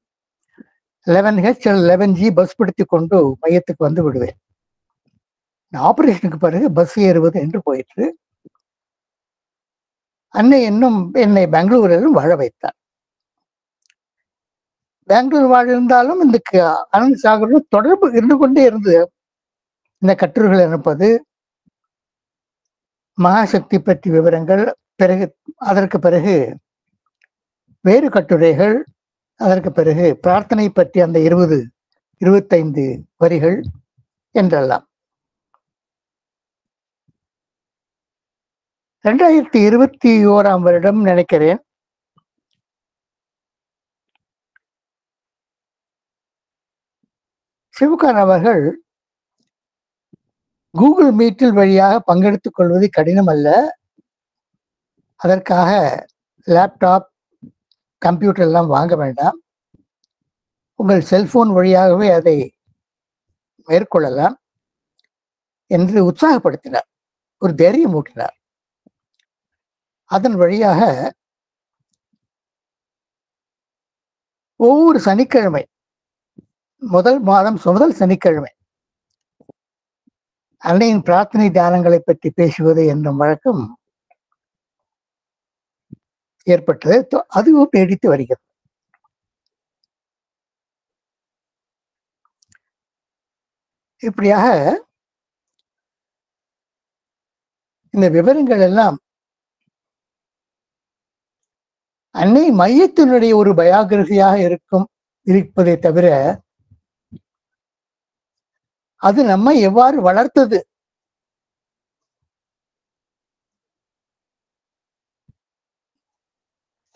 11H 11G பஸ் பிடித்து கொண்டு மையத்துக்கு வந்து விடுவேன். ஆபரேஷனுக்கு பிறகு பஸ் ஏறுவது என்று போயிற்று. அன்னை இன்னும் என்னை பெங்களூரிலும் வாழ வைத்தார். பெங்களூர் வாழ்ந்தாலும் இந்த ஆனந்த் சாகரும் தொடர்பு இருந்து கொண்டே இருந்தது. இந்த கட்டுரைகள் அனுப்பது, மகாசக்தி பற்றி விவரங்கள், பிறகு அதற்கு பிறகு வேறு கட்டுரைகள், அதற்கு பிறகு பிரார்த்தனை பற்றி அந்த 20-25 வரிகள் என்றெல்லாம். 2021 நினைக்கிறேன், சிவகான் அவர்கள் கூகுள் மீட்டில் வழியாக பங்கெடுத்துக் கொள்வது கடினம் அல்ல, அதற்காக லேப்டாப் கம்ப்யூட்டர் எல்லாம் வாங்க வேண்டாம், உங்கள் செல்போன் வழியாகவே அதை மேற்கொள்ளலாம் என்று உற்சாகப்படுத்தினார், ஒரு தைரியம் ஊட்டினார். அதன் வழியாக ஒவ்வொரு சனிக்கிழமை, முதல் சனிக்கிழமை அன்னையின் பிரார்த்தனை தியானங்களை பற்றி பேசுவது என்ற வழக்கம் ஏற்பட்டது. அதுவும் நீடித்து வருகிறது. இப்படியாக இந்த விவரங்கள் எல்லாம் அன்னை மையத்தினுடைய ஒரு பயோகிராபியாக இருப்பதை தவிர அது நம்மை எவ்வாறு வளர்த்தது,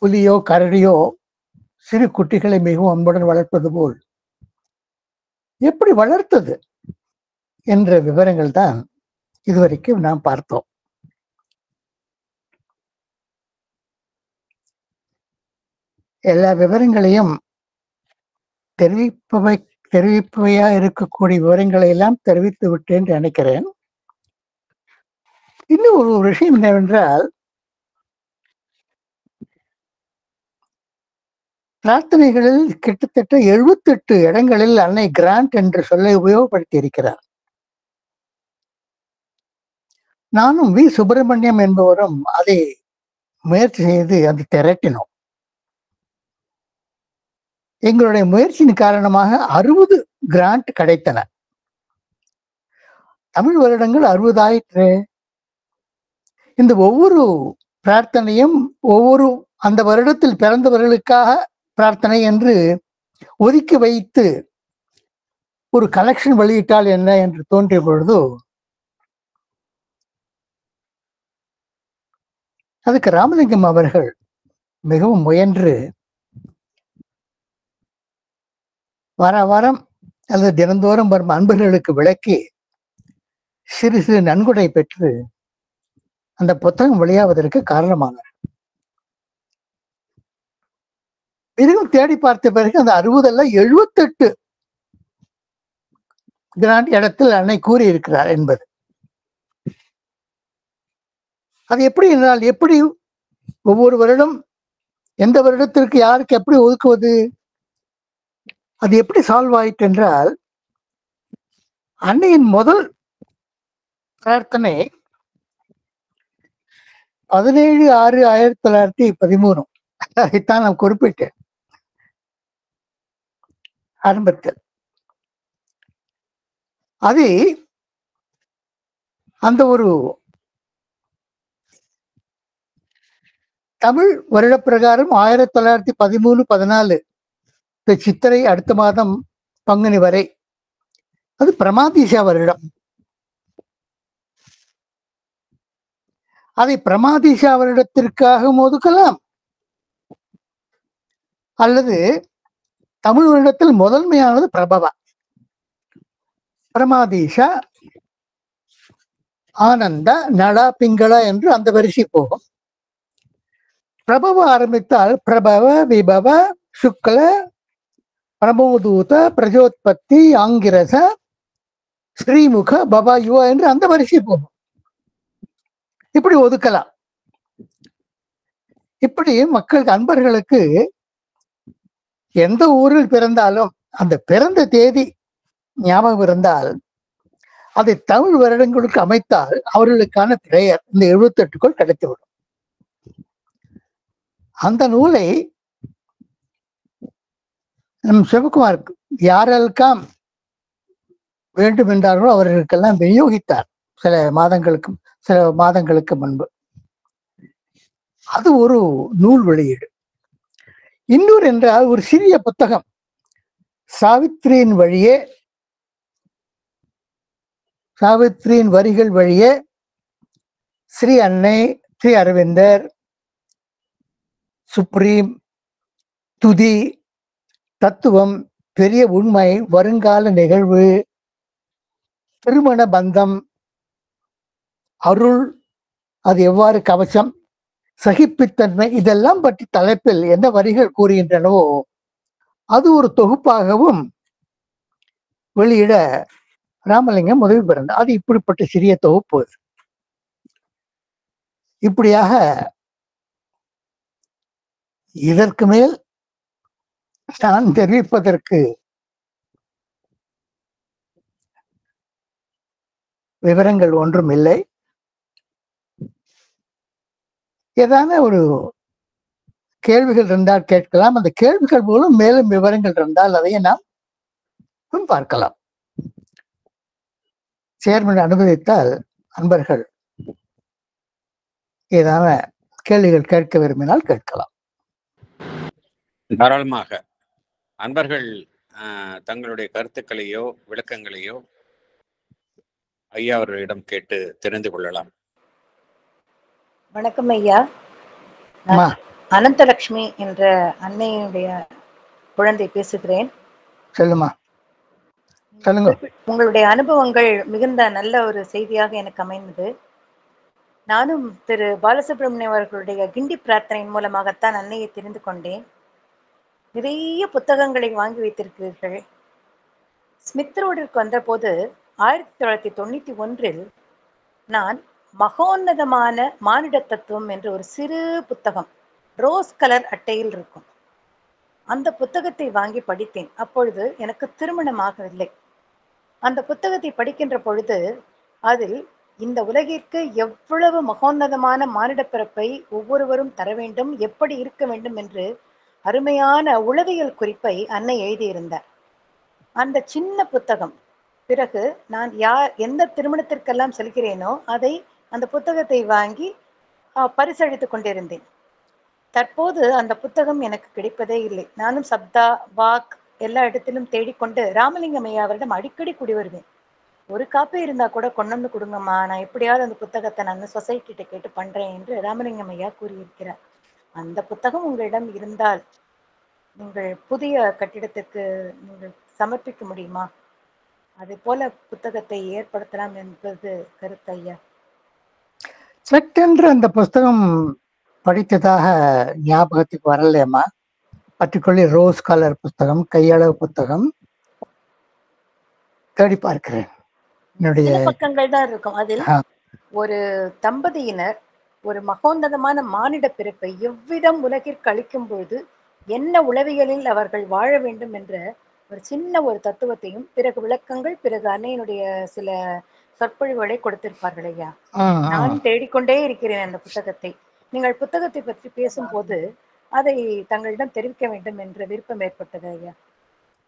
புலியோ கரடியோ சிறு குட்டிகளை மிகவும் அன்புடன் வளர்ப்பது போல் எப்படி வளர்த்தது என்ற விவரங்கள் தான் இதுவரைக்கும் நாம் பார்த்தோம். எல்லா விவரங்களையும் தெரிவிப்பவையா இருக்கக்கூடிய விவரங்களை எல்லாம் தெரிவித்து விட்டேன் என்று நினைக்கிறேன். இன்னும் ஒரு விஷயம் என்னவென்றால், பிரார்த்தனைகளில் கிட்டத்தட்ட 78 இடங்களில் அன்னை கிராண்ட் என்று சொல்லை உபயோகப்படுத்தி இருக்கிறார். நானும் வி சுப்பிரமணியம் என்பவரும் அதை முயற்சி செய்து அது திரட்டினோம். எங்களுடைய முயற்சியின் காரணமாக 60 கிராண்ட் கிடைத்தன. தமிழ் வருடங்கள் 60 ஆயிற்று. இந்த ஒவ்வொரு பிரார்த்தனையும் ஒவ்வொரு அந்த வருடத்தில் பிறந்தவர்களுக்காக பிரார்த்தனை என்று ஒதுக்கி வைத்து ஒரு கலெக்ஷன் வெளியிட்டால் என்ன என்று தோன்றிய பொழுது அதுக்கு ராமலிங்கம் அவர்கள் மிகவும் முயன்று வாரம் அல்லது தினந்தோறும் வரும் அன்பர்களுக்கு விளக்கி சிறு சிறு நன்கொடை பெற்று அந்த புத்தகம் வெளியாவதற்கு காரணமானார். மிகவும் தேடி பார்த்த பிறகு அந்த 60 அல்ல 78 கிராண்ட் இடத்தில் அன்னை கூறியிருக்கிறார் என்பது. அது எப்படி என்றால், எப்படி ஒவ்வொரு வருடம் எந்த வருடத்திற்கு யாருக்கு எப்படி ஒதுக்குவது, அது எப்படி சால்வ் ஆயிற்று என்றால், அன்னையின் முதல் பிரார்த்தனை 17/6/1913 அதைத்தான் நான் குறிப்பிட்டேன் ஆரம்பத்தில். அது அந்த ஒரு தமிழ் வருட பிரகாரம் 1913-14 சித்திரை அடுத்த மாதம் பங்குனி வரை அது பிரமாதீசா வருடம். அதை பிரமாதீசா வருடத்திற்காக ஒதுக்கலாம், அல்லது தமிழ் வருடத்தில் முதன்மையானது பிரபவா, பிரமாதீசா, ஆனந்த, நடா, பிங்களா என்று அந்த வரிசை போகும். பிரபவ ஆரம்பித்தால் பிரபவ, விபவ, சுக்ல, பிரமோதூத, பிரஜோத்பத்தி, ஆங்கிரச, ஸ்ரீமுக, பவா, யுவ என்று அந்த வரிசை போகும். இப்படி ஒதுக்கலாம். இப்படி மக்கள் அன்பர்களுக்கு எந்த ஊரில் பிறந்தாலும் அந்த பிறந்த தேதி ஞாபகம் இருந்தால் அதை தமிழ் வருடங்களுக்கு அமைத்தால் அவர்களுக்கான பெயர் இந்த 78க்குள் கிடைத்துவிடும். அந்த நூலை நம் சிவகுமார் யாரெல்லாம் வேண்டும் என்றார்களோ அவர்களுக்கெல்லாம் விநியோகித்தார் சில மாதங்களுக்கு முன்பு. அது ஒரு நூல் வெளியீடு. இன்னொரு என்றால் ஒரு சிறிய புத்தகம், சாவித்திரியின் வரிகள் வழியே ஸ்ரீ அன்னை, ஸ்ரீ அரவிந்தர், சுப்ரீம், துதி, தத்துவம், பெரிய உண்மை, வருங்கால நிகழ்வு, திருமண பந்தம், அருள், அது எவ்வாறு கவசம், சகிப்புத்தன்மை, இதெல்லாம் பற்றி தலைப்பில் என்ன வரிகள் கூறுகின்றனவோ அது ஒரு தொகுப்பாகவும் வெளியிட ராமலிங்கம் உதவி பெறுந்தார். அது இப்படிப்பட்ட சிறிய தொகுப்பு. இப்படியாக இதற்கு மேல் நான் தெரிவிப்பதற்கு விவரங்கள் ஒன்றும் இல்லை. ஏதான ஒரு கேள்விகள் இருந்தால் கேட்கலாம். அந்த கேள்விகள் மூலம் மேலும் விவரங்கள் இருந்தால் அதையே நாம் பார்க்கலாம். சேர்மன் அனுமதித்தால் அன்பர்கள் ஏதான கேள்விகள் கேட்க விரும்பினால் கேட்கலாம். தாராளமாக அன்பர்கள் தங்களுடைய கருத்துக்களையோ விளக்கங்களையோ ஐயா அவர்களிடம் கேட்டு தெரிந்து கொள்ளலாம். வணக்கம் ஐயா. அனந்தலட்சுமி என்ற அன்னையுடைய குழந்தை பேசுகிறேன். சொல்லுமா, சொல்லுங்க. உங்களுடைய அனுபவங்கள் மிகுந்த நல்ல ஒரு செய்தியாக எனக்கு அமைந்தது. நானும் திரு பாலசுப்ரமணியம் அவர்களுடைய கிண்டி பிரார்த்தனையின் மூலமாகத்தான் அன்னையை தெரிந்து கொண்டேன். நிறைய புத்தகங்களை வாங்கி வைத்திருக்கிறீர்கள். ஸ்மித் ரோடிற்கு வந்த போது 1991 நான் மகோன்னதமான மானிட தத்துவம் என்ற ஒரு சிறு புத்தகம் ரோஸ் கலர் அட்டையில் இருக்கும். அந்த புத்தகத்தை வாங்கி படித்தேன். அப்பொழுது எனக்கு திருமணமாகவில்லை. அந்த புத்தகத்தை படிக்கின்ற பொழுது அதில் இந்த உலகிற்கு எவ்வளவு மகோன்னதமான மானிட பிறப்பை ஒவ்வொருவரும் தர வேண்டும், எப்படி இருக்க வேண்டும் என்று அருமையான உளவியல் குறிப்பை அன்னை எழுதியிருந்தார். அந்த சின்ன புத்தகம் பிறகு நான் எந்த திருமணத்திற்கெல்லாம் செல்கிறேனோ அதை அந்த புத்தகத்தை வாங்கி பரிசளித்துக் கொண்டிருந்தேன். தற்போது அந்த புத்தகம் எனக்கு கிடைப்பதே இல்லை. நானும் சப்தா, வாக் எல்லா இடத்திலும் தேடிக்கொண்டு ராமலிங்கம் ஐயா அவரிடம் அடிக்கடி கூடி வருவேன். ஒரு காப்பி இருந்தா கூட கொண்டு வந்து கொடுங்கம்மா, நான் எப்படியாவது அந்த புத்தகத்தை நான் சொசைட்டிகிட்ட கேட்டு பண்றேன் என்று ராமலிங்கம் ஐயா கூறியிருக்கிறார். அந்த புத்தகம் உங்களிடம் இருந்தால் நீங்கள் புதிய கட்டிடத்துக்கு நீங்கள் சமர்ப்பிக்க முடியுமா? அதே போல புத்தகத்தை ஏற்படுத்தலாம் என்பது கருத்து ஐயா. சட்டென்று அந்த புஸ்தகம் படித்ததாக ஞாபகத்துக்கு வரலையம்மா. பர்டிகுலர் ரோஸ் கலர் புத்தகம், கையளவு புத்தகம் தேடி பார்க்கிறேன். என்னுடைய பக்கங்கள் தான் இருக்கும். அதில் ஒரு தம்பதியினர் ஒரு மகோன்னதமான மானிட பிறப்பை எவ்விதம் உலகிற்கு அளிக்கும் பொழுது என்ன உளவியலில் அவர்கள் வாழ வேண்டும் என்ற ஒரு சின்ன ஒரு தத்துவத்தையும் பிறகு விளக்கங்கள், பிறகு அன்னையினுடைய சில சொற்பொழிவுகளை கொடுத்திருப்பார்கள் ஐயா. நான் தேடிக்கொண்டே இருக்கிறேன் அந்த புத்தகத்தை. நீங்கள் புத்தகத்தை பற்றி பேசும்போது அதை தங்களிடம் தெரிவிக்க வேண்டும் என்ற விருப்பம் ஏற்பட்டது ஐயா.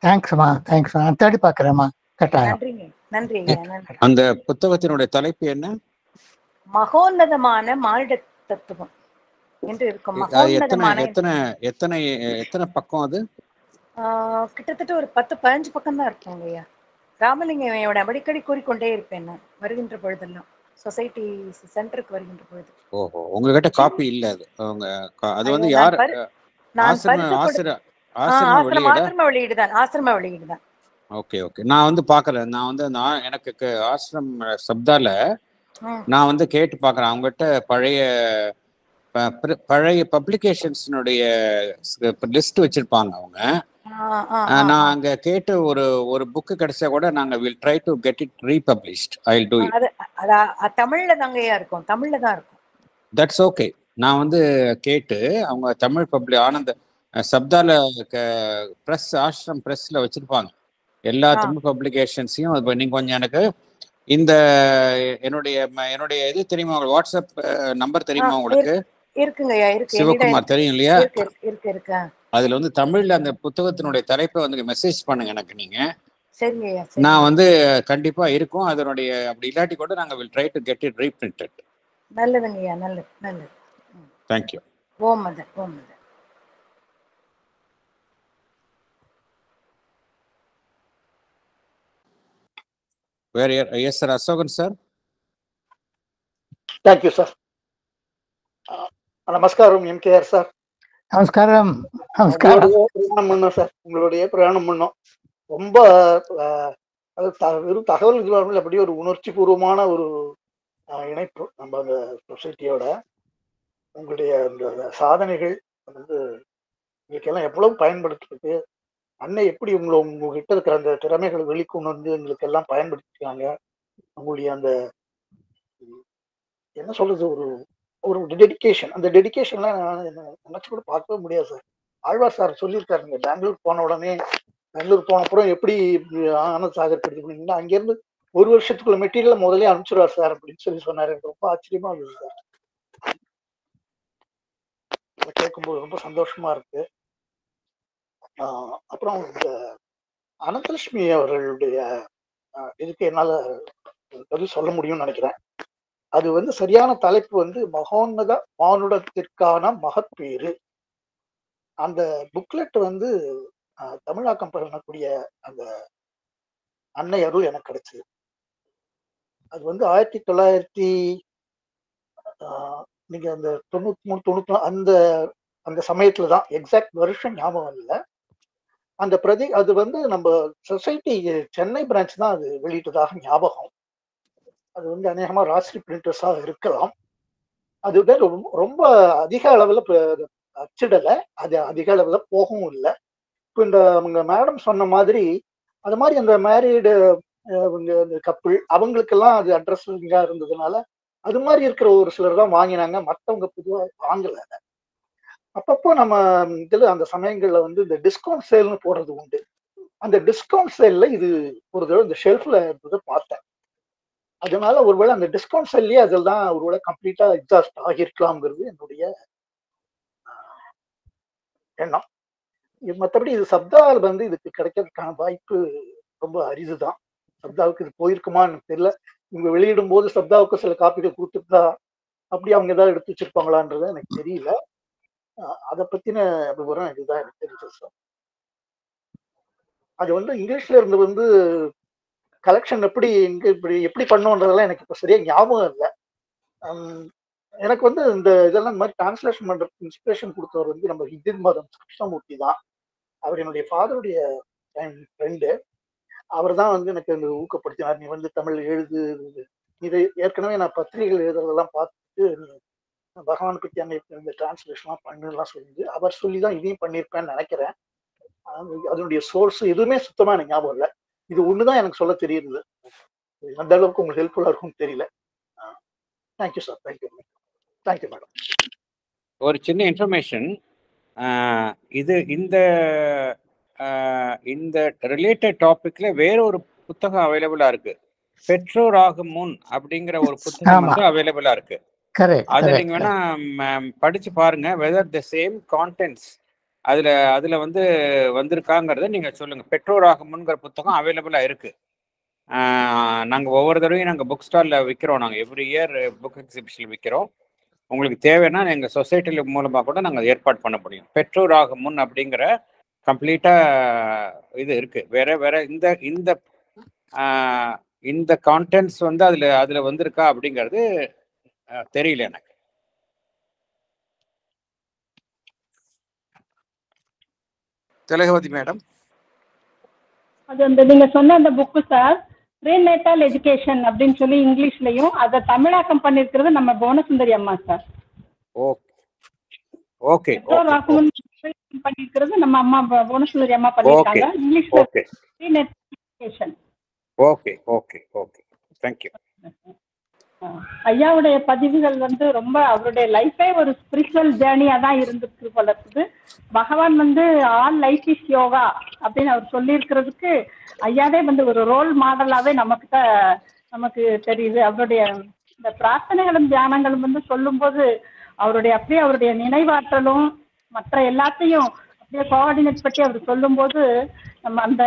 தேங்க்ஸ்மா, தேங்க்ஸ். நான் தேடி பார்க்கிறேன்மா. நன்றிங்க, நன்றி ஐயா, நன்றி. அந்த புத்தகத்தினுடைய தலைப்பு என்ன? மகோன்னதமான மானிட தத்துவம் என்று இருக்கும். எத்தனை பக்கம் அது? கிட்டத்தட்ட ஒரு 10-15 பக்கம் தான் இருக்கும் ஐயா. ராமலிங்கையோட அடிக்கடி கூறிக்கொண்டே இருப்பேன் நான் வருகின்ற பொழுதெல்லாம், சொசைட்டி சென்டருக்கு வருகின்ற பொழுது. ஓஹோ, உங்ககிட்ட காப்பி இல்ல? அது வந்து யார்? ஆசிரம வெளியீடுதான். ஓகே ஓகே, நான் வந்து பாக்குறேன். எனக்கு ஆசிரம் சப்தால நான் வந்து கேட்டு பாக்குறேன். அவங்ககிட்ட பழைய பப்ளிகேஷன்ஸ்னுடைய லிஸ்ட் வச்சிருப்பாங்க அவங்க. நான் அங்க கேட்டு ஒரு புக் கிடைச்சா கூட நாங்க will try to get it republished. I'll do it. தமிழ்ல தாங்கயா இருக்கும், தமிழ்ல தான் இருக்கும். That's okay. நான் வந்து கேட்டு அவங்க தமிழ் சப்தால ப்ரெஸ் ஆஷ்ரம் ப்ரெஸ்ல வச்சிருப்பாங்க எல்லா தமிழ் பப்ளிகேஷன்ஸையும். இப்போ நீங்க கொஞ்சம் எனக்கு இந்த என்னுடைய இது தெரியுமா, உங்களுக்கு வாட்ஸ்அப் நம்பர் தெரியுமா உங்களுக்கு? இருக்குங்கய்யா, இருக்கு. சிவகுமார் தெரியும் இல்லையா? இருக்கு. அதுல வந்து தமிழ்ல அந்த புத்தகத்தினுடைய தலைப்பை வந்து மெசேஜ் பண்ணுங்க எனக்கு நீங்க. சரிங்கய்யா. நான் வந்து கண்டிப்பா இருக்கும் அதனுடைய, அப்படி இல்லாட்டி கூட நாங்க will try to get it reprinted. நல்லதுங்கய்யா, நல்லது. Thank you. ஓம் mother. Where yes sir, Asokan sir. Thank you sir. நமஸ்காரம் MKR சார். நமஸ்காரம். உங்களுடைய பிரயாணம் பண்ணோம். ரொம்ப வெறும் தகவல்கள் அப்படி ஒரு உணர்ச்சி பூர்வமான ஒரு இணைப்பு நம்ம அந்த சொசைட்டியோட. உங்களுடைய அந்த சாதனைகள் வந்து எங்களுக்கெல்லாம் எவ்வளவு பயன்படுத்திருக்கு. அன்னை எப்படி உங்ககிட்ட இருக்கிற அந்த திறமைகளை வெளிக்கொண்டு வந்து எங்களுக்கு எல்லாம் பயன்படுத்திருக்காங்க. உங்களுடைய அந்த என்ன சொல்றது, ஒரு டெடிக்கேஷன், அந்த டெடிக்கேஷன்லாம் நினைச்சு கூட பார்க்கவே முடியாது சார். ஆழ்வார் சார் சொல்லியிருக்காருங்க, பெங்களூர் போன அப்புறம் எப்படி ஆனந்த் சாகர் கிடைச்சு பண்ணீங்கன்னா அங்கேருந்து 1 வருஷத்துக்குள்ள மெட்டீரியல் முதலே அனுப்பிச்சிடுவார் சார் அப்படின்னு சொன்னாரு. எனக்கு ரொம்ப ஆச்சரியமா இருந்தது சார். கேட்கும்போது ரொம்ப சந்தோஷமா இருக்கு. அப்புறம் இந்த அனந்தலட்சுமி அவர்களுடைய இதுக்கு என்னால பதில் சொல்ல முடியும்னு நினைக்கிறேன். அது வந்து சரியான தலைப்பு வந்து மகோன்னத மானுடத்திற்கான மகப்பேறு. அந்த புக்லெட் வந்து தமிழாக்கம் பண்ணக்கூடிய அந்த அன்னை அருள் எனக்கு கிடைச்சது. அது வந்து 1900 நீங்க அந்த 93 94 அந்த சமயத்துல தான், எக்ஸாக்ட் வருஷம் ஞாபகம் இல்லை. அந்த அது வந்து நம்ம சொசைட்டி சென்னை பிரான்ச் தான் அது வெளியிட்டதாக ஞாபகம். அது வந்து அநேகமா ராஷ்டிரி பிரிண்டர்ஸாக இருக்கலாம். அது ரொம்ப அதிக அளவுல அச்சிடலை, அது அதிக அளவுல போகவும் இல்லை. இப்போ இந்த அவங்க மேடம் சொன்ன மாதிரி அது மாதிரி அந்த மேரீடு கப்பிள் அவங்களுக்கெல்லாம் அது அட்ரஸிங்கா இருந்ததுனால அது மாதிரி இருக்கிற ஒரு சிலர் தான் வாங்கினாங்க, மற்றவங்க பொதுவாக வாங்கல. அப்பப்போ நம்ம இதுல அந்த சமயங்கள்ல வந்து இந்த டிஸ்கவுண்ட் சேல்னு போடுறது உண்டு. அந்த டிஸ்கவுண்ட் சேல்ல இது ஒரு தடவை இந்த ஷெல்ஃப்ல இருந்ததை பார்த்தேன். அதனால ஒருவேளை அந்த டிஸ்கவுண்ட் சேல்லையே அதெல்லாம் ஒருவேளை கம்ப்ளீட்டா எக்ஸாஸ்ட் ஆகியிருக்கலாம்ங்கிறது என்னுடைய எண்ணம். மற்றபடி இது சப்தாவில் வந்து இதுக்கு கிடைக்கிறதுக்கான வாய்ப்பு ரொம்ப அரிதுதான். சப்தாவுக்கு இது போயிருக்குமான்னு தெரியல. இவங்க வெளியிடும் போது சப்தாவுக்கு சில காப்பிகள் கொடுத்துருந்தா அப்படி அவங்க ஏதாவது எடுத்து வச்சிருப்பாங்களான்றது எனக்கு தெரியல. அதை பத்தின விவரம் இதுதான் எனக்கு தெரிஞ்சது சார். அது வந்து இங்கிலீஷ்ல இருந்து வந்து கலெக்ஷன் எப்படி பண்ணோன்றதெல்லாம் எனக்கு இப்போ சரியா ஞாபகம் இல்லை. எனக்கு வந்து இதெல்லாம் இந்த மாதிரி டிரான்ஸ்லேஷன் பண்றதுக்கு இன்ஸ்பிரேஷன் கொடுத்தவர் வந்து நம்ம ஹிந்தின் மதம் கிருஷ்ணமூர்த்தி தான். அவர் என்னுடைய ஃபாதருடைய ஃப்ரெண்டு. அவர் தான் வந்து எனக்கு அந்த ஊக்கப்படுத்தினார். நீ வந்து தமிழ் எழுது, இதை ஏற்கனவே நான் பத்திரிகைகள் எழுதுறதெல்லாம் பார்த்துட்டு பகவான் பற்றி அன்னை இந்த டிரான்ஸ்லேஷன்லாம் பண்ணுலாம் சொல்லி அவர் சொல்லிதான் இதையும் பண்ணியிருப்பேன்னு நினைக்கிறேன். அதனுடைய சோர்ஸ் எதுவுமே சுத்தமா எனக்கு ஞாபகம் இல்லை. இது ஒண்ணுதான் எனக்கு சொல்ல தெரியுது. அந்த அளவுக்கு உங்களுக்கு ஹெல்ப்ஃபுல்லா இருக்கும்னு தெரியல. Thank you sir. Thank you madam. ஒரு சின்ன இன்ஃபர்மேஷன், இது இந்த ரிலேட்டட் டாபிக்ல வேற ஒரு புத்தகம் அவைலபிளா இருக்கு. பெற்றோராகும் முன் அப்படிங்கிற ஒரு புத்தகம் வந்து அவைலபிளா இருக்கு. அதை நீங்க வேணா படிச்சு பாருங்க. வெதர் த சேம் கான்டென்ட்ஸ் அதுல வந்து வந்திருக்காங்கிறத நீங்க சொல்லுங்க. பெற்றோராகும் முன்கிற புத்தகம் அவைலபிளா இருக்கு. நாங்க ஒவ்வொரு தடவையும் நாங்க புக் ஸ்டால்ல விற்கிறோம். நாங்க எவ்ரி இயர் புக் எக்ஸிபிஷன் விற்கிறோம். உங்களுக்கு தேவைன்னா எங்க சொசைட்டில மூலமா கூட நாங்க ஏற்பாடு பண்ண முடியும். பெற்றோராகும் முன் அப்படிங்கிற கம்ப்ளீட்டா இது இருக்கு. வேற இந்த கான்டென்ட்ஸ் வந்து அதுல வந்திருக்கா அப்படிங்கிறது தெரியல எனக்கு. திலகவதி மேடம், அது அந்த நீங்க சொன்ன அந்த புக்கு சார், ப்ரீநேட்டல் எஜுகேஷன் அப்படின்னு சொல்லி இங்கிலீஷ்லயும் அதை தமிழாக்கம் பண்ணிருக்கிறது நம்ம புவனசுந்தரி அம்மா சார். ஓகே பண்ணிருக்கிறது நம்ம அம்மா புவனசுந்தரி அம்மா பண்ணிருக்காங்க. இங்கிலீஷ்ல prenatal education. Okay. Thank you. ஐயாவுடைய பதிவுகள் வந்து ரொம்ப அவருடைய லைஃபே ஒரு ஸ்பிரிச்சுவல் ஜேர்னியா தான் இருந்துருக்கு போல இருக்குது. பகவான் வந்து ஆல் லைஃப் இஸ் யோகா அப்படின்னு அவர் சொல்லியிருக்கிறதுக்கு ஐயாவே வந்து ஒரு ரோல் மாடலாவே நமக்கு தெரியுது. அவருடைய இந்த பிரார்த்தனைகளும் தியானங்களும் வந்து சொல்லும்போது அவருடைய நினைவாற்றலும் மற்ற எல்லாத்தையும் அப்படியே கோஆர்டினேட் பற்றி அவர் சொல்லும்போது நம்ம அந்த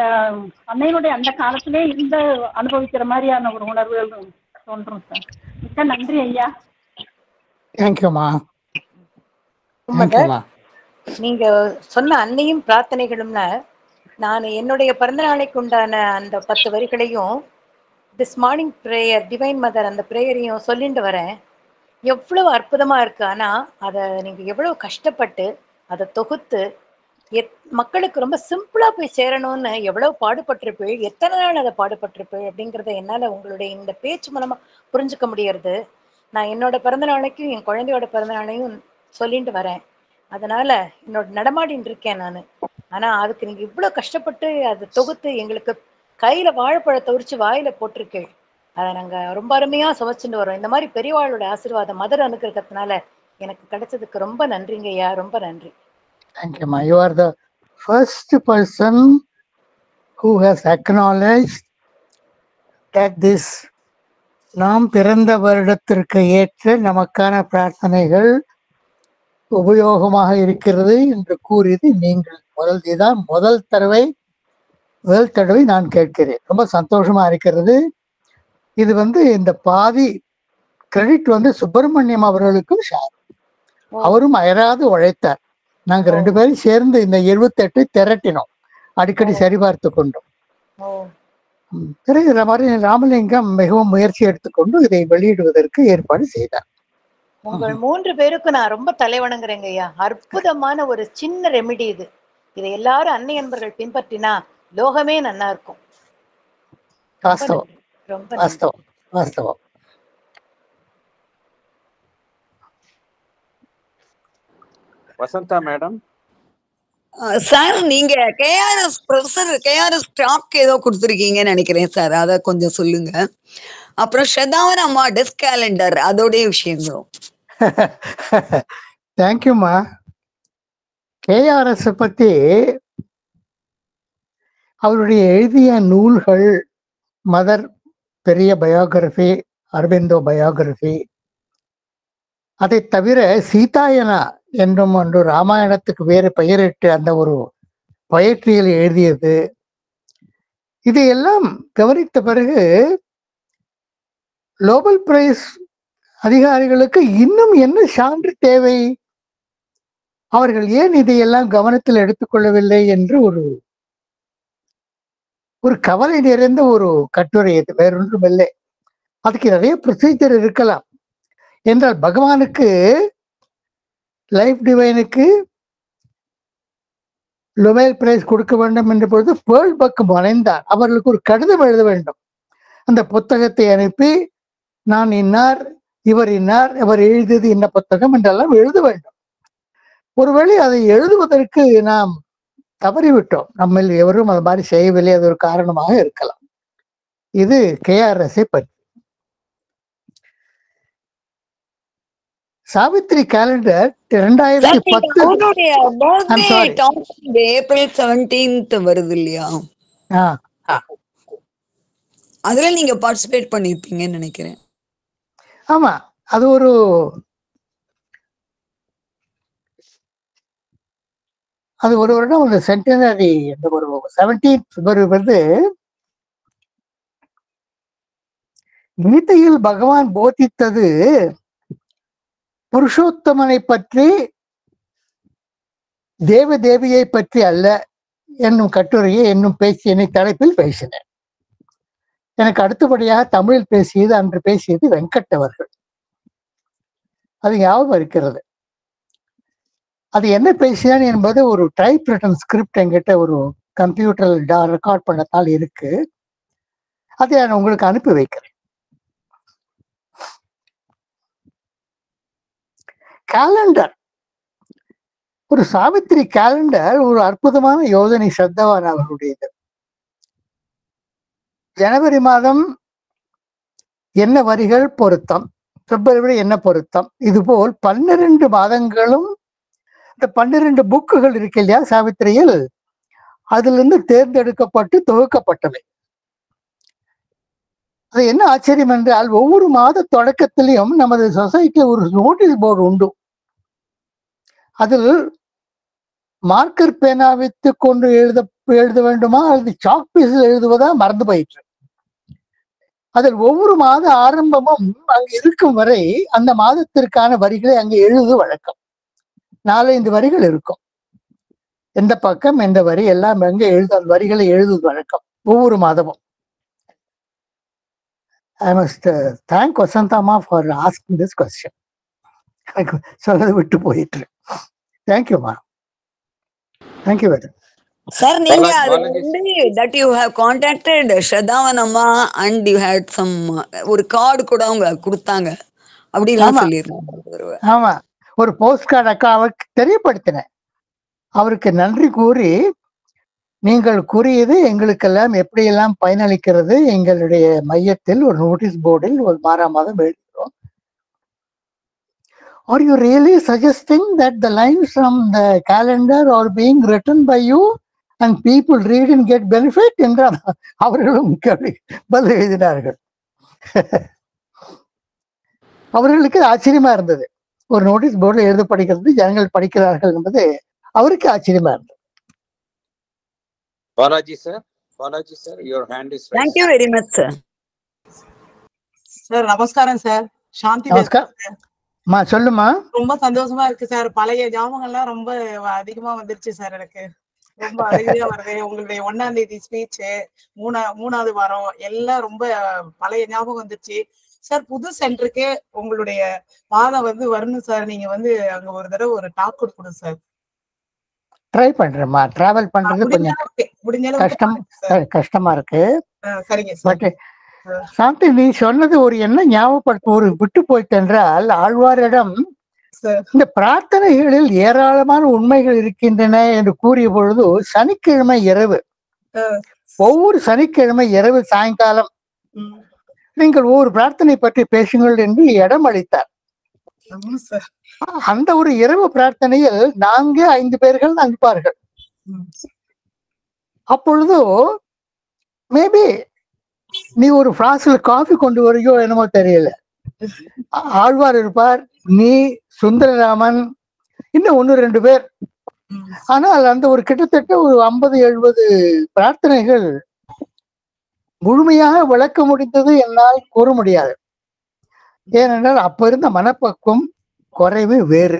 அன்னையினுடைய அந்த காலத்திலே இருந்து அனுபவிக்கிற மாதிரியான ஒரு உணர்வுகள் தோன்றும் சார். மிக்க நன்றி ஐயா. தேங்க்யூமா. நீங்க சொன்ன அன்னையும் பிரார்த்தனைகளும்னா நான் என்னுடைய பிறந்த நாளைக்கு உண்டான அந்த 10 வரிகளையும் this morning prayer divine mother அந்த ப்ரேயரையும் சொல்லிட்டு வரேன். எவ்வளவு அற்புதமா இருக்கு. ஆனா அதை நீங்க எவ்வளவு கஷ்டப்பட்டு அதை தொகுத்து மக்களுக்கு ரொம்ப சிம்பிளா போய் சேரணும்னு எவ்வளவு பாடுபட்டிருப்பேன், எத்தனை நாள் அதை பாடுபட்டிருப்பேன் அப்படிங்கிறத என்னால உங்களுடைய இந்த பேச்சு மூலமா புரிஞ்சுக்க முடியறது. நான் என்னோட பிறந்த நாளைக்கும் என் குழந்தையோட பிறந்த நாளையும் சொல்லிட்டு வரேன். அதனால என்னோட நடமாடின்னு இருக்கேன் நான். ஆனா அதுக்கு நீங்க இவ்வளவு கஷ்டப்பட்டு அதை தொகுத்து எங்களுக்கு கையில வாழைப்பழத்தை உரிச்சு வாயில போட்டிருக்கேன். அதை நாங்க ரொம்ப அருமையா சுவைச்சுட்டு வரோம். இந்த மாதிரி பெரியவாளோட ஆசீர்வாதம் மதர் அனுக்கிறதுனால எனக்கு கிடைச்சதுக்கு ரொம்ப நன்றிங்க ஐயா. ரொம்ப நன்றி. Thank you, ma. You are the first person who has acknowledged that this நாம் பிறந்த வருடத்திற்கு ஏற்ற நமக்கான பிரார்த்தனைகள் உபயோகமாக இருக்கிறது என்று கூறியது நீங்கள் இதுதான் முதல் தடவை நான் கேட்கிறேன். ரொம்ப சந்தோஷமா இருக்கிறது. இது இந்த பாதி கிரெடிட் சுப்பிரமணியம் அவர்களுக்கும் ஷேர். அவரும் அயராது உழைத்தார். நாங்க 2 பேரும் சேர்ந்து இந்த 78 திரட்டினோம், அடிக்கடி சரிபார்த்து கொண்டோம். பிறகு ராமலிங்கம் மிகவும் முயற்சி எடுத்துக்கொண்டு இதை வெளியிடுவதற்கு ஏற்பாடு செய்தார். உங்கள் 3 பேருக்கு நான் ரொம்ப தலைவணங்குறேங்க ஐயா. அற்புதமான ஒரு சின்ன ரெமிடி இது. இதை எல்லாரும் அன்னை அன்பர்கள் பின்பற்றினா லோகமே நல்லா இருக்கும். வாஸ்தவம், ரொம்ப வாஸ்தவம், வாஸ்தவம். வசந்தா மேடம். சார் நீங்க கேஆர்எஸ் ப்ரொஃபசர் கேஆர்எஸ் டாக் ஏதோ கொடுத்துருக்கீங்கன்னு நினைக்கிறேன் சார், அதை கொஞ்சம் சொல்லுங்க. அப்புறம் ஷதாவன் அம்மா டெஸ்க் கேலண்டர் அதோடைய விஷயங்களும். தேங்க்யூமா. கேஆர்எஸ் பத்தி அவருடைய எழுதிய நூல்கள் மதர் பெரிய பயோகிராஃபி, அரபிந்தோ பயோகிராஃபி, அதை தவிர சீதாயனா என்றும் ஒன்று ராமாயணத்துக்கு வேறு பெயரிட்டு அந்த ஒரு பொயட்ரியில் எழுதியது. இதையெல்லாம் கவனித்த பிறகு நோபல் பிரைஸ் அதிகாரிகளுக்கு இன்னும் என்ன சான்று தேவை, அவர்கள் ஏன் இதையெல்லாம் கவனத்தில் எடுத்துக்கொள்ளவில்லை என்று ஒரு கவலை நிறைந்த ஒரு கட்டுரை. இது வேறொன்றும் இல்லை. அதுக்கு நிறைய ப்ரொசீஜர் இருக்கலாம் என்றால் பகவானுக்கு லைஃப் டிவைனுக்கு நோபல் பிரைஸ் கொடுக்க வேண்டும் என்ற பொழுது பேர்ல் பக் முனைந்தார். அவர்களுக்கு ஒரு கடிதம் எழுத வேண்டும். அந்த புத்தகத்தை அனுப்பி நான் இன்னார், இவர் இன்னார், இவர் எழுதியது இன்ன புத்தகம் என்றெல்லாம் எழுத வேண்டும். ஒருவேளை அதை எழுதுவதற்கு நாம் தவறிவிட்டோம், நம்ம எவரும் அது மாதிரி செய்யவில்லை, அது ஒரு காரணமாக இருக்கலாம். இது கேஆர்எஸ்ஐ பற்றி. சாவித்ரி கேலண்டர் 2010 ஏப்ரல் 17 வருது இல்லையா, அதுல நீங்க பார்ட்டிசிபேட் பண்ணிருப்பீங்கன்னு நினைக்கிறேன். ஆமா, அது ஒரு வருடம் ஒரு சென்டினரி ஒரு 17 வருது. கீதையில் பகவான் போதித்தது புருஷோத்தமனை பற்றி, தேவியை பற்றி அல்ல என்னும் கட்டுரையை என்னும் பேச்சினை தலைப்பில் பேசினேன். எனக்கு அடுத்தபடியாக தமிழில் அன்று பேசியது வெங்கட் அவர்கள். அது ஞாபகம் இருக்கிறது. அது என்ன பேசினான் என்பது ஒரு டைப் ரிட்டன் ஸ்கிரிப்ட் என்கிட்ட ஒரு கம்ப்யூட்டர்ல ரெக்கார்ட் பண்ணத்தால் இருக்கு. அதை நான் உங்களுக்கு அனுப்பி வைக்கிறேன். கேலண்டர், ஒரு சாவித்திரி கேலண்டர் ஒரு அற்புதமான யோசனை சத்தவான் அவர்களுடையது. ஜனவரி மாதம் என்ன வரிகள் பொருத்தம், பிப்ரவரி என்ன பொருத்தம், இதுபோல் 12 மாதங்களும் இந்த 12 புக்குகள் இருக்கு இல்லையா சாவித்திரியில், அதிலிருந்து தேர்ந்தெடுக்கப்பட்டு தொகுக்கப்பட்டவை. அது என்ன ஆச்சரியம் என்றால் ஒவ்வொரு மாத தொடக்கத்திலையும் நமது சொசைட்டியில் ஒரு நோட்டீஸ் போர்டு உண்டு. அதில் மார்க்கர் பேனா வைத்து கொண்டு எழுத வேண்டுமா அல்லது சாக் பீஸில் எழுதுவதா மறந்து போயிற்று. அதில் ஒவ்வொரு மாத ஆரம்பமும் அங்கு இருக்கும் வரை அந்த மாதத்திற்கான வரிகளை அங்கு எழுதுவது வழக்கம். 4-5 வரிகள் இருக்கும். எந்த பக்கம் எந்த வரி எல்லாம் அங்கே அந்த வரிகளை எழுதுவது வழக்கம் ஒவ்வொரு மாதமும். I must thank Vasantama for asking this question. சொல்லது விட்டு போயிட்டு. தேங்க்யூமா, தேங்க்யூ வெரி மச். சார் நீங்க அது வந்து that you have contacted Shadavan amma and you had some ஒரு கார்டு கூட அவங்க கொடுத்தாங்க அப்படிலாம் சொல்லிருந்தாங்க. ஆமா, ஒரு போஸ்ட் கார்டு அக்கா அவருக்கு தெரியப்படுத்தினேன். அவருக்கு நன்றி கூறி, நீங்கள் கூறியது எங்களுக்கெல்லாம் எப்படியெல்லாம் பயனளிக்கிறது, எங்களுடைய மையத்தில் ஒரு நோட்டீஸ் போர்டில் ஒரு மாதம் எழுதுகிறோம். Are you really suggesting that the lines from the calendar are being written by you and people read and get benefit என்றால் அவர்களும் பதில் எழுதினார்கள். அவர்களுக்கு ஆச்சரியமா இருந்தது. ஒரு நோட்டீஸ் போர்டில் எழுத படிக்கிறது ஜனங்கள் படிக்கிறார்கள் என்பது அவருக்கு ஆச்சரியமா இருந்தது. Balaji sir, your hand is raised. Thank you very much sir. Sir நமஸ்காரம் சார். சாந்தி நமஸ்காரம். சொல்லுமா. ரொம்ப சந்தோஷமா இருக்கு சார். பழைய ஞாபகம்லாம் ரொம்ப அதிகமா வந்துருச்சு சார். எனக்கு ரொம்ப அழகா வருது. உங்களுடைய 1ஆம் தேதி ஸ்பீச், 3வது வாரம் எல்லாம் ரொம்ப பழைய ஞாபகம் வந்துருச்சு சார். புது சென்டருக்கு உங்களுடைய பாதம் வந்து வரணும் சார். நீங்க வந்து அங்க ஒரு தடவை ஒரு டாக் கொடுக்கணும் சார். ட்ரை பண்றேம்மா. டிராவல் பண்றது கொஞ்சம் கஷ்டமா இருக்கு. சரிங்க சார். சாந்தி, நீ சொன்னது ஒரு என்ன ஞாபகப்படுத்த ஒரு விட்டு போயிட்டென்றால், ஆழ்வாரிடம் இந்த பிரார்த்தனைகளில் ஏராளமான உண்மைகள் இருக்கின்றன என்று கூறிய பொழுது, சனிக்கிழமை இரவு, ஒவ்வொரு சனிக்கிழமை இரவு சாயங்காலம் நீங்கள் ஒவ்வொரு பிரார்த்தனை பற்றி பேசுங்கள் என்று இடம் அளித்தார். அந்த ஒரு இரவு பிரார்த்தனையில் 4-5 பேர்கள் அனுப்பார்கள். அப்பொழுது மேபி நீ ஒரு பிளாஸ்க்ல காஃபி கொண்டு வரையோ என்னமோ தெரியல. ஆழ்வார் இருப்பார், நீ, சுந்தரராமன், இன்னும் 1-2 பேர். ஆனால் அந்த ஒரு கிட்டத்தட்ட ஒரு 50-70 பிரார்த்தனைகள் முழுமையாக விளக்க முடிந்தது என்னால் கூற முடியாது. ஏனென்றால் அப்ப இருந்த மனப்பக்குவம் குறைவு வேறு.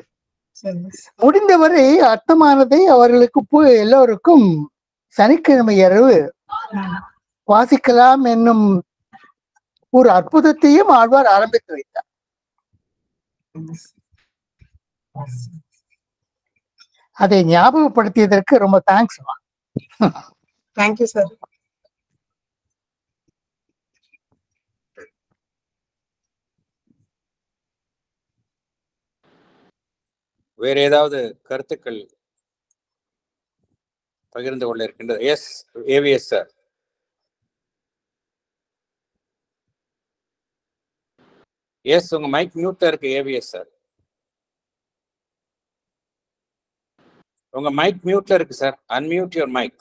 முடிந்தவரை அர்த்தமானதை அவர்களுக்கு எல்லோருக்கும் சனிக்கிழமை இரவு வாசிக்கலாம் என்னும் ஒரு அற்புதத்தையும் ஆழ்வார் ஆரம்பித்து வைத்தார். அதை ஞாபகப்படுத்தியதற்கு ரொம்ப தேங்க்ஸ். Thank you sir. வேற ஏதாவது கருத்துக்கள் பகிர்ந்து கொள்ள இருக்கின்றது? Yes, AVS sir. எஸ், உங்க மைக் மியூட்ல இருக்கு ஏவிஎஸ் சார். உங்க மைக் மியூட்ல இருக்கு sir. Unmute your mike.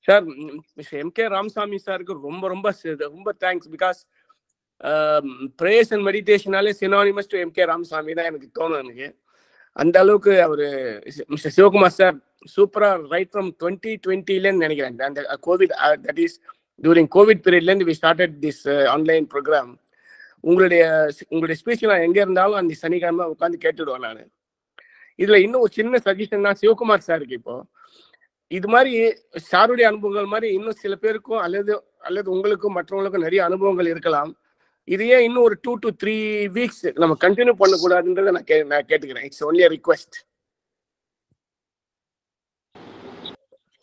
Sir, mister MK. Ramasamy சாருக்கு ரொம்ப ரொம்ப ரொம்ப தேங்க்ஸ். பிகாஸ் பிரேயர்ஸ் அண்ட் மெடிடேஷனாலே சினானிமஸ் டு எம்.கே. ராமசாமி தான் எனக்கு தோணும். எனக்கு அந்த அளவுக்கு அவரு மிஸ்டர் சிவகுமார் சார் சூப்பரா ரைட் ஃப்ரம் 2020 நினைக்கிறேன். அந்த COVID, that is during COVID period we started this online program. உங்களுடைய ஸ்பீச் நான் எங்க இருந்தாலும் அந்த சனிக்கிழமை உட்காந்து கேட்டுடுவேன் நான். இதுல இன்னும் ஒரு சின்ன சஜஷன் தான் சிவகுமார் சாருக்கு. இப்போ இது மாதிரி சாருடைய அனுபவங்கள் மாதிரி இன்னும் சில பேருக்கும் அல்லது உங்களுக்கும் மற்றவங்களுக்கும் நிறைய அனுபவங்கள் இருக்கலாம். இதையே இன்னும் ஒரு 2 to 3 weeks நம்ம கண்டினியூ பண்ணக்கூடாதுன்றதை நான் கேட்டுக்கிறேன். It's only a request.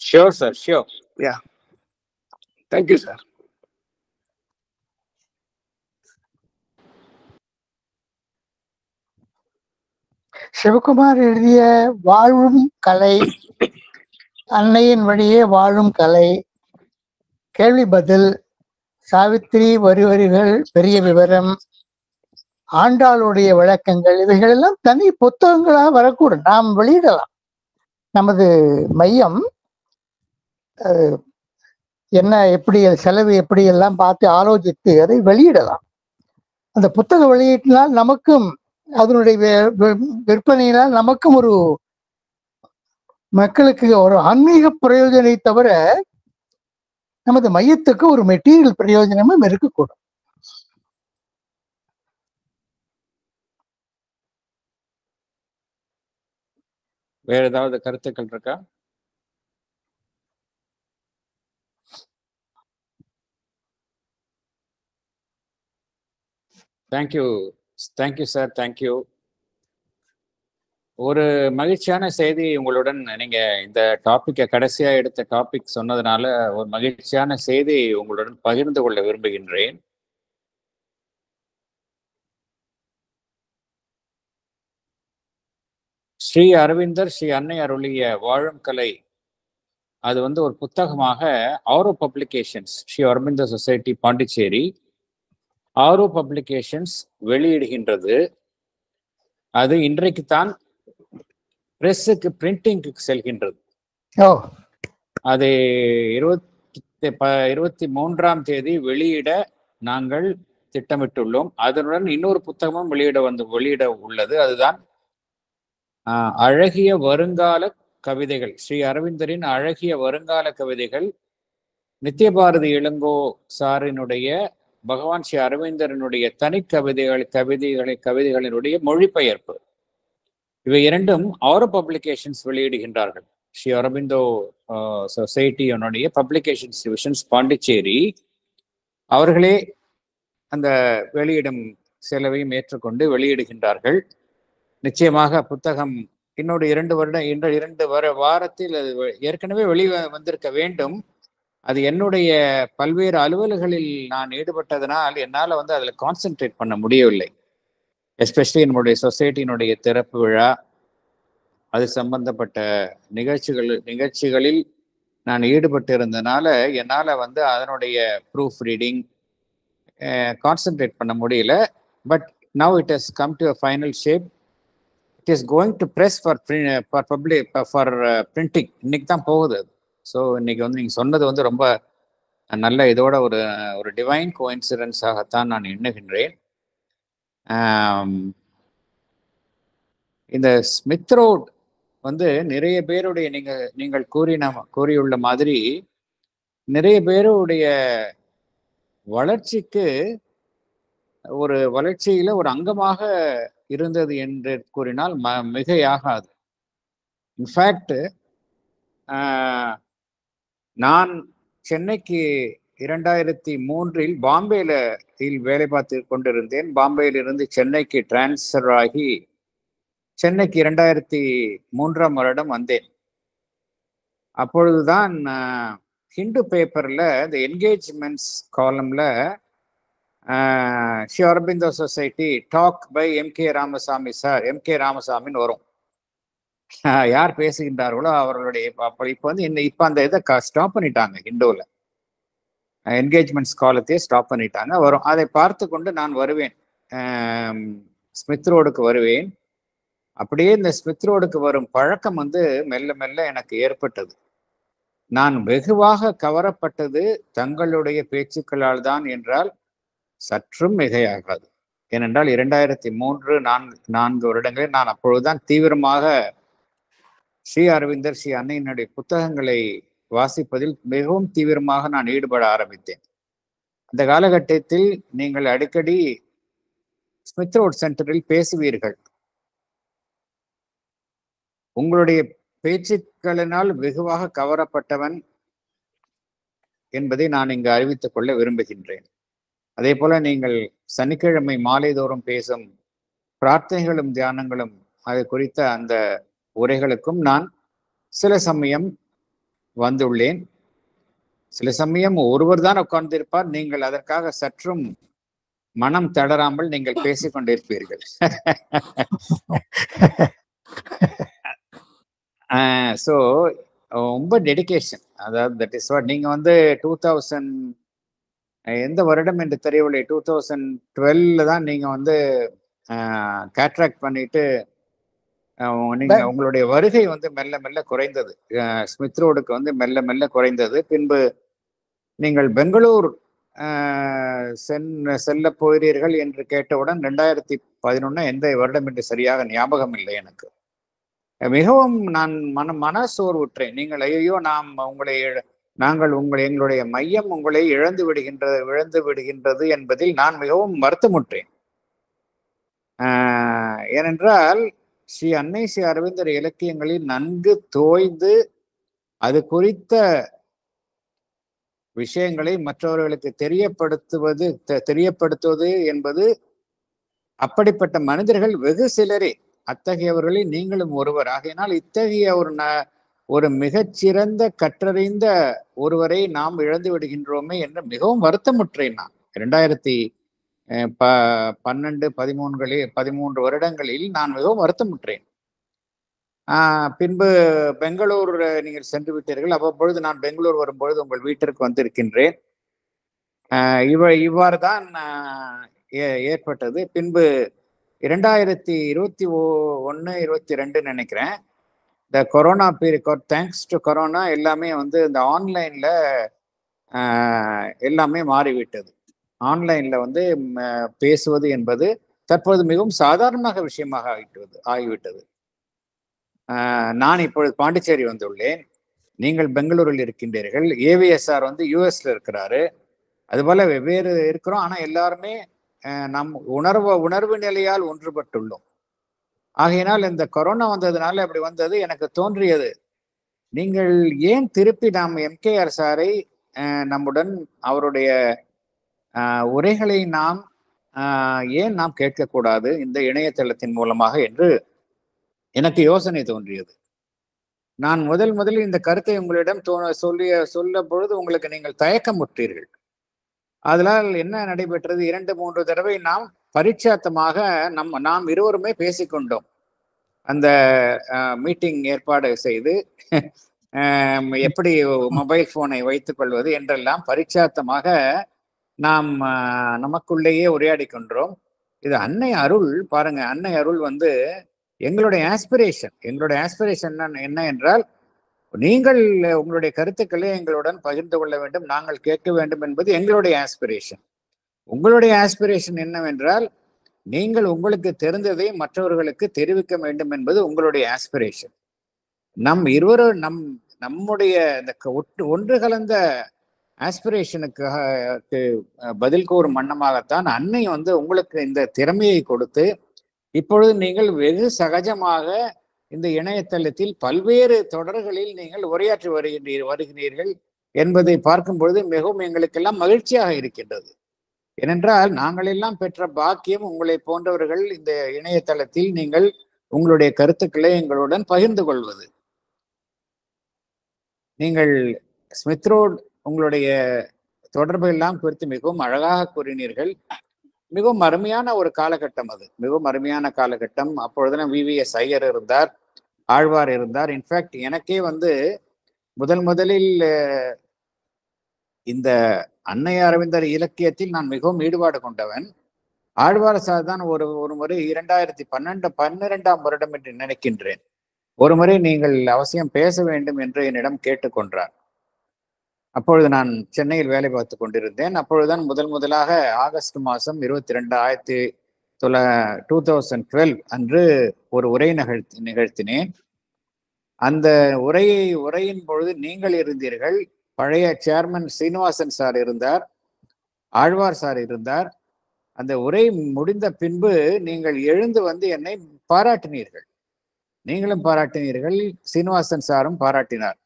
Sure sir, sure. Yeah. Thank you sir. Sivakumar எழுதிய வாழும் கலை, அன்னையின் வழியே வாழும் கலை கேள்வி பதில், சாவித்திரி வரிகள், பெரிய விவரம், ஆண்டாளுடைய விளக்கங்கள், இவைகள் எல்லாம் தனி புத்தகங்களாக வரக்கூடும். நாம் வெளியிடலாம். நமது மையம் என்ன, எப்படி செலவு எப்படி எல்லாம் பார்த்து ஆலோசித்து அதை வெளியிடலாம். அந்த புத்தக வெளியீட்டினால் நமக்கும் அதனுடைய விற்பனையினால் நமக்கும் ஒரு மக்களுக்கு ஒரு ஆன்மீக பிரயோஜனை தவிர நமது மையத்துக்கு ஒரு மெட்டீரியல் பிரயோஜனமும் இருக்கக்கூடும். வேற ஏதாவது கருத்துக்கள் இருக்கா? Thank you sir, thank you. ஒரு மகிழ்ச்சியான செய்தி உங்களுடன், நீங்க இந்த டாபிக்கை கடைசியா எடுத்த டாபிக் சொன்னதுனால ஒரு மகிழ்ச்சியான செய்தி உங்களுடன் பகிர்ந்து கொள்ள விரும்புகின்றேன். ஸ்ரீ அரவிந்தர் ஸ்ரீ அன்னை அருளிய வாழும் கலை, அது ஒரு புத்தகமாக ஆரோ பப்ளிகேஷன்ஸ், ஸ்ரீ அரவிந்த சொசைட்டி பாண்டிச்சேரி ஆரோ பப்ளிகேஷன்ஸ் வெளியிடுகின்றது. அது இன்றைக்குத்தான் பிரஸுக்கு பிரிண்டிங்க்கு செல்கின்றது. அது 23ஆம் தேதி வெளியிட நாங்கள் திட்டமிட்டுள்ளோம். அதனுடன் இன்னொரு புத்தகமும் வெளியிட உள்ளது. அதுதான் அழகிய வருங்கால கவிதைகள், ஸ்ரீ அரவிந்தரின் அழகிய வருங்கால கவிதைகள், நித்யபாரதி இளங்கோ சாரினுடைய பகவான் ஸ்ரீ அரவிந்தரனுடைய தனி கவிதைகளினுடைய மொழிபெயர்ப்பு. இவை இரண்டும் ஆரோ பப்ளிகேஷன்ஸ் வெளியிடுகின்றார்கள். ஸ்ரீ அரவிந்தோ சொசைட்டியினுடைய பப்ளிகேஷன்ஸ் டிவிஷன்ஸ் பாண்டிச்சேரி அவர்களே அந்த வெளியிடும் செலவையும் ஏற்றுக்கொண்டு வெளியிடுகின்றார்கள். நிச்சயமாக புத்தகம் இன்னொரு 2 வாரத்தில் அது ஏற்கனவே வந்திருக்க வேண்டும். அது என்னுடைய பல்வேறு அலுவல்களில் நான் ஈடுபட்டதனால் என்னால் அதில் கான்சென்ட்ரேட் பண்ண முடியவில்லை. எஸ்பெஷலி நம்முடைய சொசைட்டியினுடைய திறப்பு விழா, அது சம்பந்தப்பட்ட நிகழ்ச்சிகளில் நான் ஈடுபட்டு இருந்தனால என்னால் அதனுடைய ப்ரூஃப் ரீடிங் கான்சென்ட்ரேட் பண்ண முடியல. But now it has come to a final shape. It is going to press for printing. இன்னைக்கு தான் போகுது. ஸோ இன்னைக்கு நீங்கள் சொன்னது ரொம்ப நல்ல இதோட ஒரு டிவைன் கோஇன்சிடென்ஸாகத்தான் நான் எண்ணுகின்றேன். இந்த ஸ்மித் ரோட் நிறைய பேருடைய நீங்கள் கூறியுள்ள மாதிரி நிறைய பேருடைய வளர்ச்சியில ஒரு அங்கமாக இருந்தது என்று கூறினால் மிகையாகாது. இன்ஃபேக்ட் நான் சென்னைக்கு 2003 பாம்பேல வேலை பார்த்து கொண்டிருந்தேன். பாம்பேயிலிருந்து சென்னைக்கு டிரான்ஸ்ஃபர் ஆகி சென்னைக்கு 2003ஆம் வருடம் வந்தேன். அப்பொழுதுதான் ஹிந்து பேப்பர்ல இந்த என்கேஜ்மெண்ட்ஸ் காலம்ல Sri Aurobindo society talk by MK. Ramasamy sir, MK. ராமசாமின்னு வரும். யார் பேசுகின்றார்களோ அவர்களுடைய இப்போ அந்த இதை ஸ்டாப் பண்ணிட்டாங்க. ஹிந்துவில் என்கேஜ்மெண்ட்ஸ் காலத்தையே ஸ்டாப் பண்ணிட்டாங்க. வரும், அதை பார்த்து கொண்டு நான் வருவேன், ஸ்மித் ரோடுக்கு வருவேன். அப்படியே இந்த ஸ்மித் ரோடுக்கு வரும் பழக்கம் மெல்ல மெல்ல எனக்கு ஏற்பட்டது. நான் வெகுவாக கவரப்பட்டது தங்களுடைய பேச்சுக்களால் தான் என்றால் சற்றும் மிகையாகாது. ஏனென்றால் 2003-4 வருடங்களில் நான் அப்பொழுதுதான் தீவிரமாக ஸ்ரீ அரவிந்தர் ஸ்ரீ அன்னையினுடைய புத்தகங்களை வாசிப்பதில் மிகவும் தீவிரமாக நான் ஈடுபட ஆரம்பித்தேன். அந்த காலகட்டத்தில் நீங்கள் அடிக்கடி ஸ்மித் ரோட் சென்டரில் பேசுவீர்கள். உங்களுடைய பேச்சுக்களினால் வெகுவாக கவரப்பட்டவன் என்பதை நான் இங்கு அறிவித்துக் கொள்ள விரும்புகின்றேன். அதே போல நீங்கள் சனிக்கிழமை மாலை தோறும் பேசும் பிரார்த்தனைகளும் தியானங்களும் அது குறித்த அந்த உரைகளுக்கும் நான் சில சமயம் வந்துள்ளேன். சில சமயம் ஒருவர் தான் உட்கார்ந்திருப்பார், நீங்கள் அதற்காக சற்றும் மனம் தளராமல் நீங்கள் பேசிக் கொண்டிருப்பீர்கள். ஸோ ரொம்ப டெடிகேஷன். அதாவது தட் இஸ் வாட் நீங்க வந்து 2000 எந்த வருடம் என்று தெரியவில்லை. 2012 தான் நீங்க வந்து கேட்ராக்ட் பண்ணிட்டு நீங்க உங்களுடைய வருகை வந்து மெல்ல மெல்ல குறைந்தது. ஸ்மித் ரோடுக்கு வந்து மெல்ல மெல்ல குறைந்தது. பின்பு நீங்கள் பெங்களூர் செல்ல போகிறீர்கள் என்று கேட்டவுடன் 2011 எந்த வருடம் என்று சரியாக ஞாபகம் இல்லை எனக்கு. மிகவும் நான் மன சோர்வுற்றேன். நீங்கள் ஐயோ நாங்கள் எங்களுடைய மையம் உங்களை இழந்து விடுகின்றது என்பதில் நான் மிகவும் வருத்தமுற்றேன். ஏனென்றால் ஸ்ரீ அன்னை ஸ்ரீ அரவிந்தர் இலக்கியங்களில் நன்கு தோய்ந்து அது குறித்த விஷயங்களை மற்றவர்களுக்கு தெரியப்படுத்துவது என்பது அப்படிப்பட்ட மனிதர்கள் வெகு சிலரே. அத்தகையவர்களில் நீங்களும் ஒருவர். ஆகையினால் இத்தகைய ஒரு மிகச்சிறந்த கற்றறிந்த ஒருவரை நாம் இழந்து விடுகின்றோமே என்று மிகவும் வருத்தமுற்றேன் நான். 2013 வருடங்களில் நான் மிகவும் வருத்தமுற்றேன். பின்பு பெங்களூர் நீங்கள் சென்று விட்டீர்கள். அவ்வப்பொழுது நான் பெங்களூர் வரும்பொழுது உங்கள் வீட்டிற்கு வந்திருக்கின்றேன். இவ்வாறு தான் ஏற்பட்டது. பின்பு 2021, 22 நினைக்கிறேன், இந்த corona period, thanks to corona எல்லாமே வந்து இந்த ஆன்லைன்ல எல்லாமே மாறிவிட்டது. ஆன்லைன்ல வந்து பேசுவது என்பது தற்போது மிகவும் சாதாரணமாக விஷயமாக ஆகிவிட்டது. நான் இப்பொழுது பாண்டிச்சேரி வந்துள்ளேன். நீங்கள் பெங்களூரில் இருக்கின்றீர்கள். ஏவிஎஸ்ஆர் வந்து யூஎஸ்ல இருக்கிறாரு. அதுபோல வெவ்வேறு இருக்கிறோம். ஆனா எல்லாருமே நம் உணர்வு நிலையால் ஒன்றுபட்டுள்ளோம். ஆகையினால் இந்த கொரோனா வந்ததுனால அப்படி வந்தது. எனக்கு தோன்றியது, நீங்கள் ஏன் திருப்பி நாம் எம்கேஆர் சாரை நம்முடன் அவருடைய உரைகளை ஏன் நாம் கேட்கக்கூடாது இந்த இணையதளத்தின் மூலமாக என்று எனக்கு யோசனை தோன்றியது. நான் முதலில் இந்த கருத்தை உங்களிடம் சொல்ல பொழுது உங்களுக்கு நீங்கள் தயக்கமுற்றீர்கள். அதனால் என்ன நடைபெற்றது, 2-3 தடவை நாம் பரீட்சாத்தமாக நாம் இருவருமே பேசிக்கொண்டோம். அந்த மீட்டிங் ஏற்பாடு செய்து எப்படி மொபைல் போனை வைத்துக் கொள்வது என்றெல்லாம் பரீட்சாத்தமாக நாம் நமக்குள்ளேயே உரையாடி கொண்டோம். இது அன்னை அருள் பாருங்க. அன்னை அருள் வந்து எங்களுடைய ஆஸ்பிரேஷன் என்ன என்றால், நீங்கள் உங்களுடைய கருத்துக்களை எங்களுடன் பகிர்ந்து கொள்ள வேண்டும், நாங்கள் கேட்க வேண்டும் என்பது எங்களுடைய ஆஸ்பிரேஷன். உங்களுடைய ஆஸ்பிரேஷன் என்னவென்றால், நீங்கள் உங்களுக்கு தெரிந்ததை மற்றவர்களுக்கு தெரிவிக்க வேண்டும் என்பது உங்களுடைய ஆஸ்பிரேஷன். நம்முடைய இந்த ஒன்று கலந்த ஆஸ்பிரேஷனுக்கு பதில் கூறும் வண்ணமாகத்தான் அன்னை வந்து உங்களுக்கு இந்த திறமையை கொடுத்து இப்பொழுது நீங்கள் வெகு சகஜமாக இந்த இணையதளத்தில் பல்வேறு தொடர்களில் நீங்கள் உரையாற்றி வருகிறீர்கள் என்பதை பார்க்கும் பொழுது மிகவும் எங்களுக்கெல்லாம் மகிழ்ச்சியாக இருக்கின்றது. ஏனென்றால் நாங்கள் எல்லாம் பெற்ற பாக்கியம் உங்களை போன்றவர்கள் இந்த இணையதளத்தில் நீங்கள் உங்களுடைய கருத்துக்களை எங்களுடன் பகிர்ந்து கொள்வது. நீங்கள் ஸ்மித் ரோட் உங்களுடைய தொடர்பு எல்லாம் குறித்து மிகவும் அழகாக கூறினீர்கள். மிகவும் அருமையான ஒரு காலகட்டம் அது, மிகவும் அருமையான காலகட்டம். அப்பொழுதுதான் VVS ஐயர் இருந்தார், ஆழ்வார் இருந்தார். இன்ஃபேக்ட் எனக்கே வந்து முதலில் இந்த அன்னை அரவிந்தர் இலக்கியத்தில் நான் மிகவும் ஈடுபாடு கொண்டவன். ஆழ்வார் சார் தான் ஒரு முறை 2012 வருடம் என்று நினைக்கின்றேன், ஒரு முறை நீங்கள் அவசியம் பேச வேண்டும் என்று என்னிடம் கேட்டுக்கொண்டார். அப்பொழுது நான் சென்னையில் வேலை பார்த்து கொண்டிருந்தேன். அப்பொழுதுதான் முதலாக ஆகஸ்ட் மாதம் 22, 2012 அன்று ஒரு உரை நிகழ்த்தினேன். அந்த உரையின் பொழுது நீங்கள் இருந்தீர்கள், பழைய சேர்மன் சீனிவாசன் சார் இருந்தார், ஆழ்வார் சார் இருந்தார். அந்த உரை முடிந்த பின்பு நீங்கள் எழுந்து வந்து என்னை பாராட்டினீர்கள். நீங்களும் பாராட்டினீர்கள், சீனிவாசன் சாரும் பாராட்டினார்.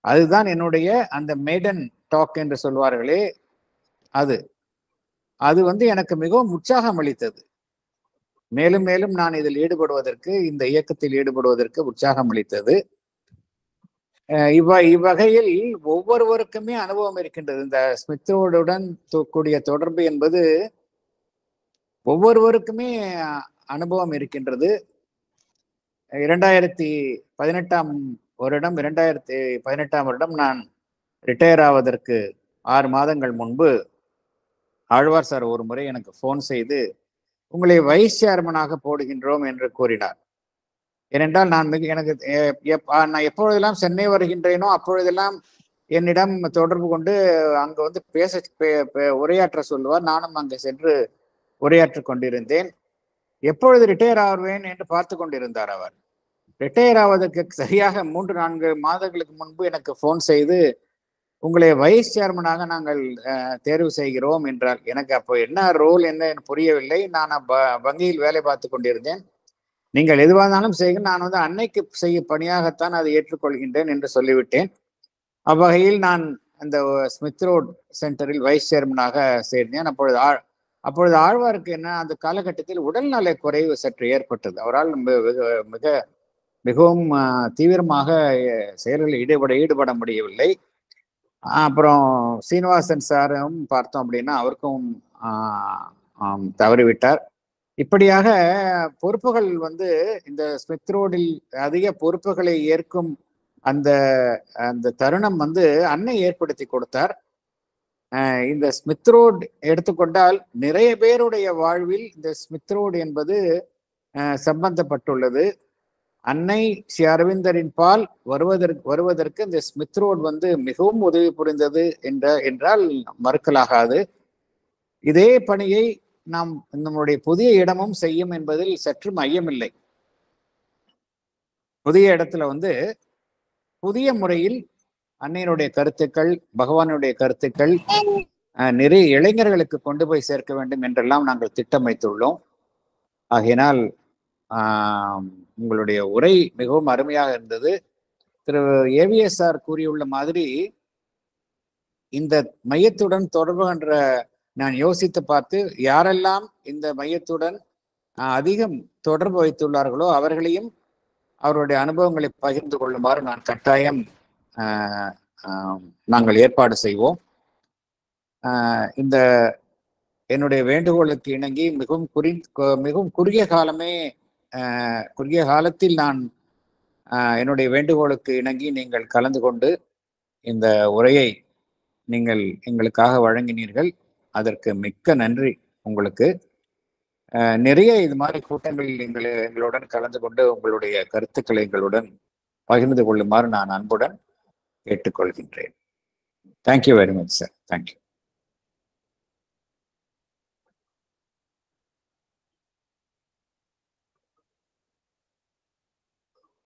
அதுதான் என்னுடைய அந்த மேடன் டாக் என்று சொல்வார்களே, அது வந்து எனக்கு மிகவும் உற்சாகம் அளித்தது. மேலும் மேலும் நான் இதில் ஈடுபடுவதற்கு, இந்த இயக்கத்தில் ஈடுபடுவதற்கு உற்சாகம் அளித்தது. இவ்வகையில் ஒவ்வொருவருக்குமே அனுபவம் இருக்கின்றது. இந்த ஸ்மித் ரோடுடன் கூடிய தொடர்பு என்பது ஒவ்வொருவருக்குமே அனுபவம் இருக்கின்றது. 2018 வருடம் 2018ஆம் வருடம் நான் ரிட்டையர் ஆவதற்கு 6 மாதங்கள் முன்பு ஆழ்வார் சார் ஒரு முறை எனக்கு ஃபோன் செய்து உங்களை வைஸ் சேர்மனாக போடுகின்றோம் என்று கூறினார். ஏனென்றால் நான் நான் எப்பொழுதெல்லாம் சென்னை வருகின்றேனோ அப்பொழுதெல்லாம் என்னிடம் தொடர்பு கொண்டு அங்கு வந்து உரையாற்ற சொல்லுவார். நானும் அங்கு சென்று உரையாற்றி கொண்டிருந்தேன். எப்பொழுது ரிட்டையர் ஆவேன் என்று பார்த்து கொண்டிருந்தார் அவர். ரிட்டையர் ஆவதற்கு சரியாக 3-4 மாதங்களுக்கு முன்பு எனக்கு ஃபோன் செய்து உங்களை வைஸ் சேர்மனாக நாங்கள் தேர்வு செய்கிறோம் என்றார். எனக்கு அப்போ என்ன ரோல் என்ன புரியவில்லை. நான் வங்கியில் வேலை பார்த்து கொண்டிருந்தேன். நீங்கள் எதுவாக இருந்தாலும் செய்ய, நான் வந்து அன்னைக்கு செய்ய பணியாகத்தான் அதை ஏற்றுக்கொள்கின்றேன் என்று சொல்லிவிட்டேன். அவ்வகையில் நான் அந்த ஸ்மித் ரோட் சென்டரில் வைஸ் சேர்மனாக சேர்ந்தேன். அப்பொழுது ஆழ்வாருக்கு என்ன, அந்த காலகட்டத்தில் உடல்நல குறைவு சற்று ஏற்பட்டது. அவரால் மிகவும் தீவிரமாக செயல்களில் ஈடுபட முடியவில்லை. அப்புறம் சீனிவாசன் சாரும் பார்த்தோம் அப்படின்னா அவருக்கும் தவறிவிட்டார். இப்படியாக பொறுப்புகள் வந்து இந்த ஸ்மித் ரோடில் அதிக பொறுப்புகளை ஏற்கும் அந்த தருணம் வந்து அன்னை ஏற்படுத்தி கொடுத்தார். இந்த ஸ்மித் ரோடு எடுத்துக்கொண்டால் நிறைய பேருடைய வாழ்வில் இந்த ஸ்மித் ரோடு என்பது சம்பந்தப்பட்டுள்ளது. அன்னை ஸ்ரீ அரவிந்தரின் பால் வருவதற்கு இந்த ஸ்மித் ரோடு வந்து மிகவும் உதவி புரிந்தது என்றால் மறுக்கலாகாது. இதே பணியை நம்முடைய புதிய இடமும் செய்யும் என்பதில் சற்று ஐயமில்லை. புதிய இடத்துல வந்து புதிய முறையில் அன்னையினுடைய கருத்துக்கள், பகவானுடைய கருத்துக்கள் நிறைய இளைஞர்களுக்கு கொண்டு போய் சேர்க்க வேண்டும் என்றெல்லாம் நாங்கள் திட்டமைத்துள்ளோம். ஆகையினால் உங்களுடைய உரை மிகவும் அருமையாக இருந்தது. திரு ஏவிஎஸ்ஆர் கூறியுள்ள மாதிரி இந்த மையத்துடன் தொடர்பு என்ற நான் யோசித்து பார்த்து யாரெல்லாம் இந்த மையத்துடன் அதிகம் தொடர்பு வைத்துள்ளார்களோ அவர்களையும் அவருடைய அனுபவங்களை பகிர்ந்து கொள்ளுமாறு நான் கட்டாயம் நாங்கள் ஏற்பாடு செய்வோம். இந்த என்னுடைய வேண்டுகோளுக்கு இணங்கி மிகவும் குறுகிய காலத்தில் நான் என்னுடைய வேண்டுகோளுக்கு இணங்கி நீங்கள் கலந்து கொண்டு இந்த உரையை நீங்கள் எங்களுக்காக வழங்கினீர்கள். அதற்கு மிக்க நன்றி உங்களுக்கு. நிறைய இது மாதிரி கூட்டங்களில் எங்களுடன் கலந்து கொண்டு உங்களுடைய கருத்துக்களை எங்களுடன் பகிர்ந்து கொள்ளுமாறு நான் அன்புடன் கேட்டுக்கொள்கின்றேன். Thank you very much sir. Thank you.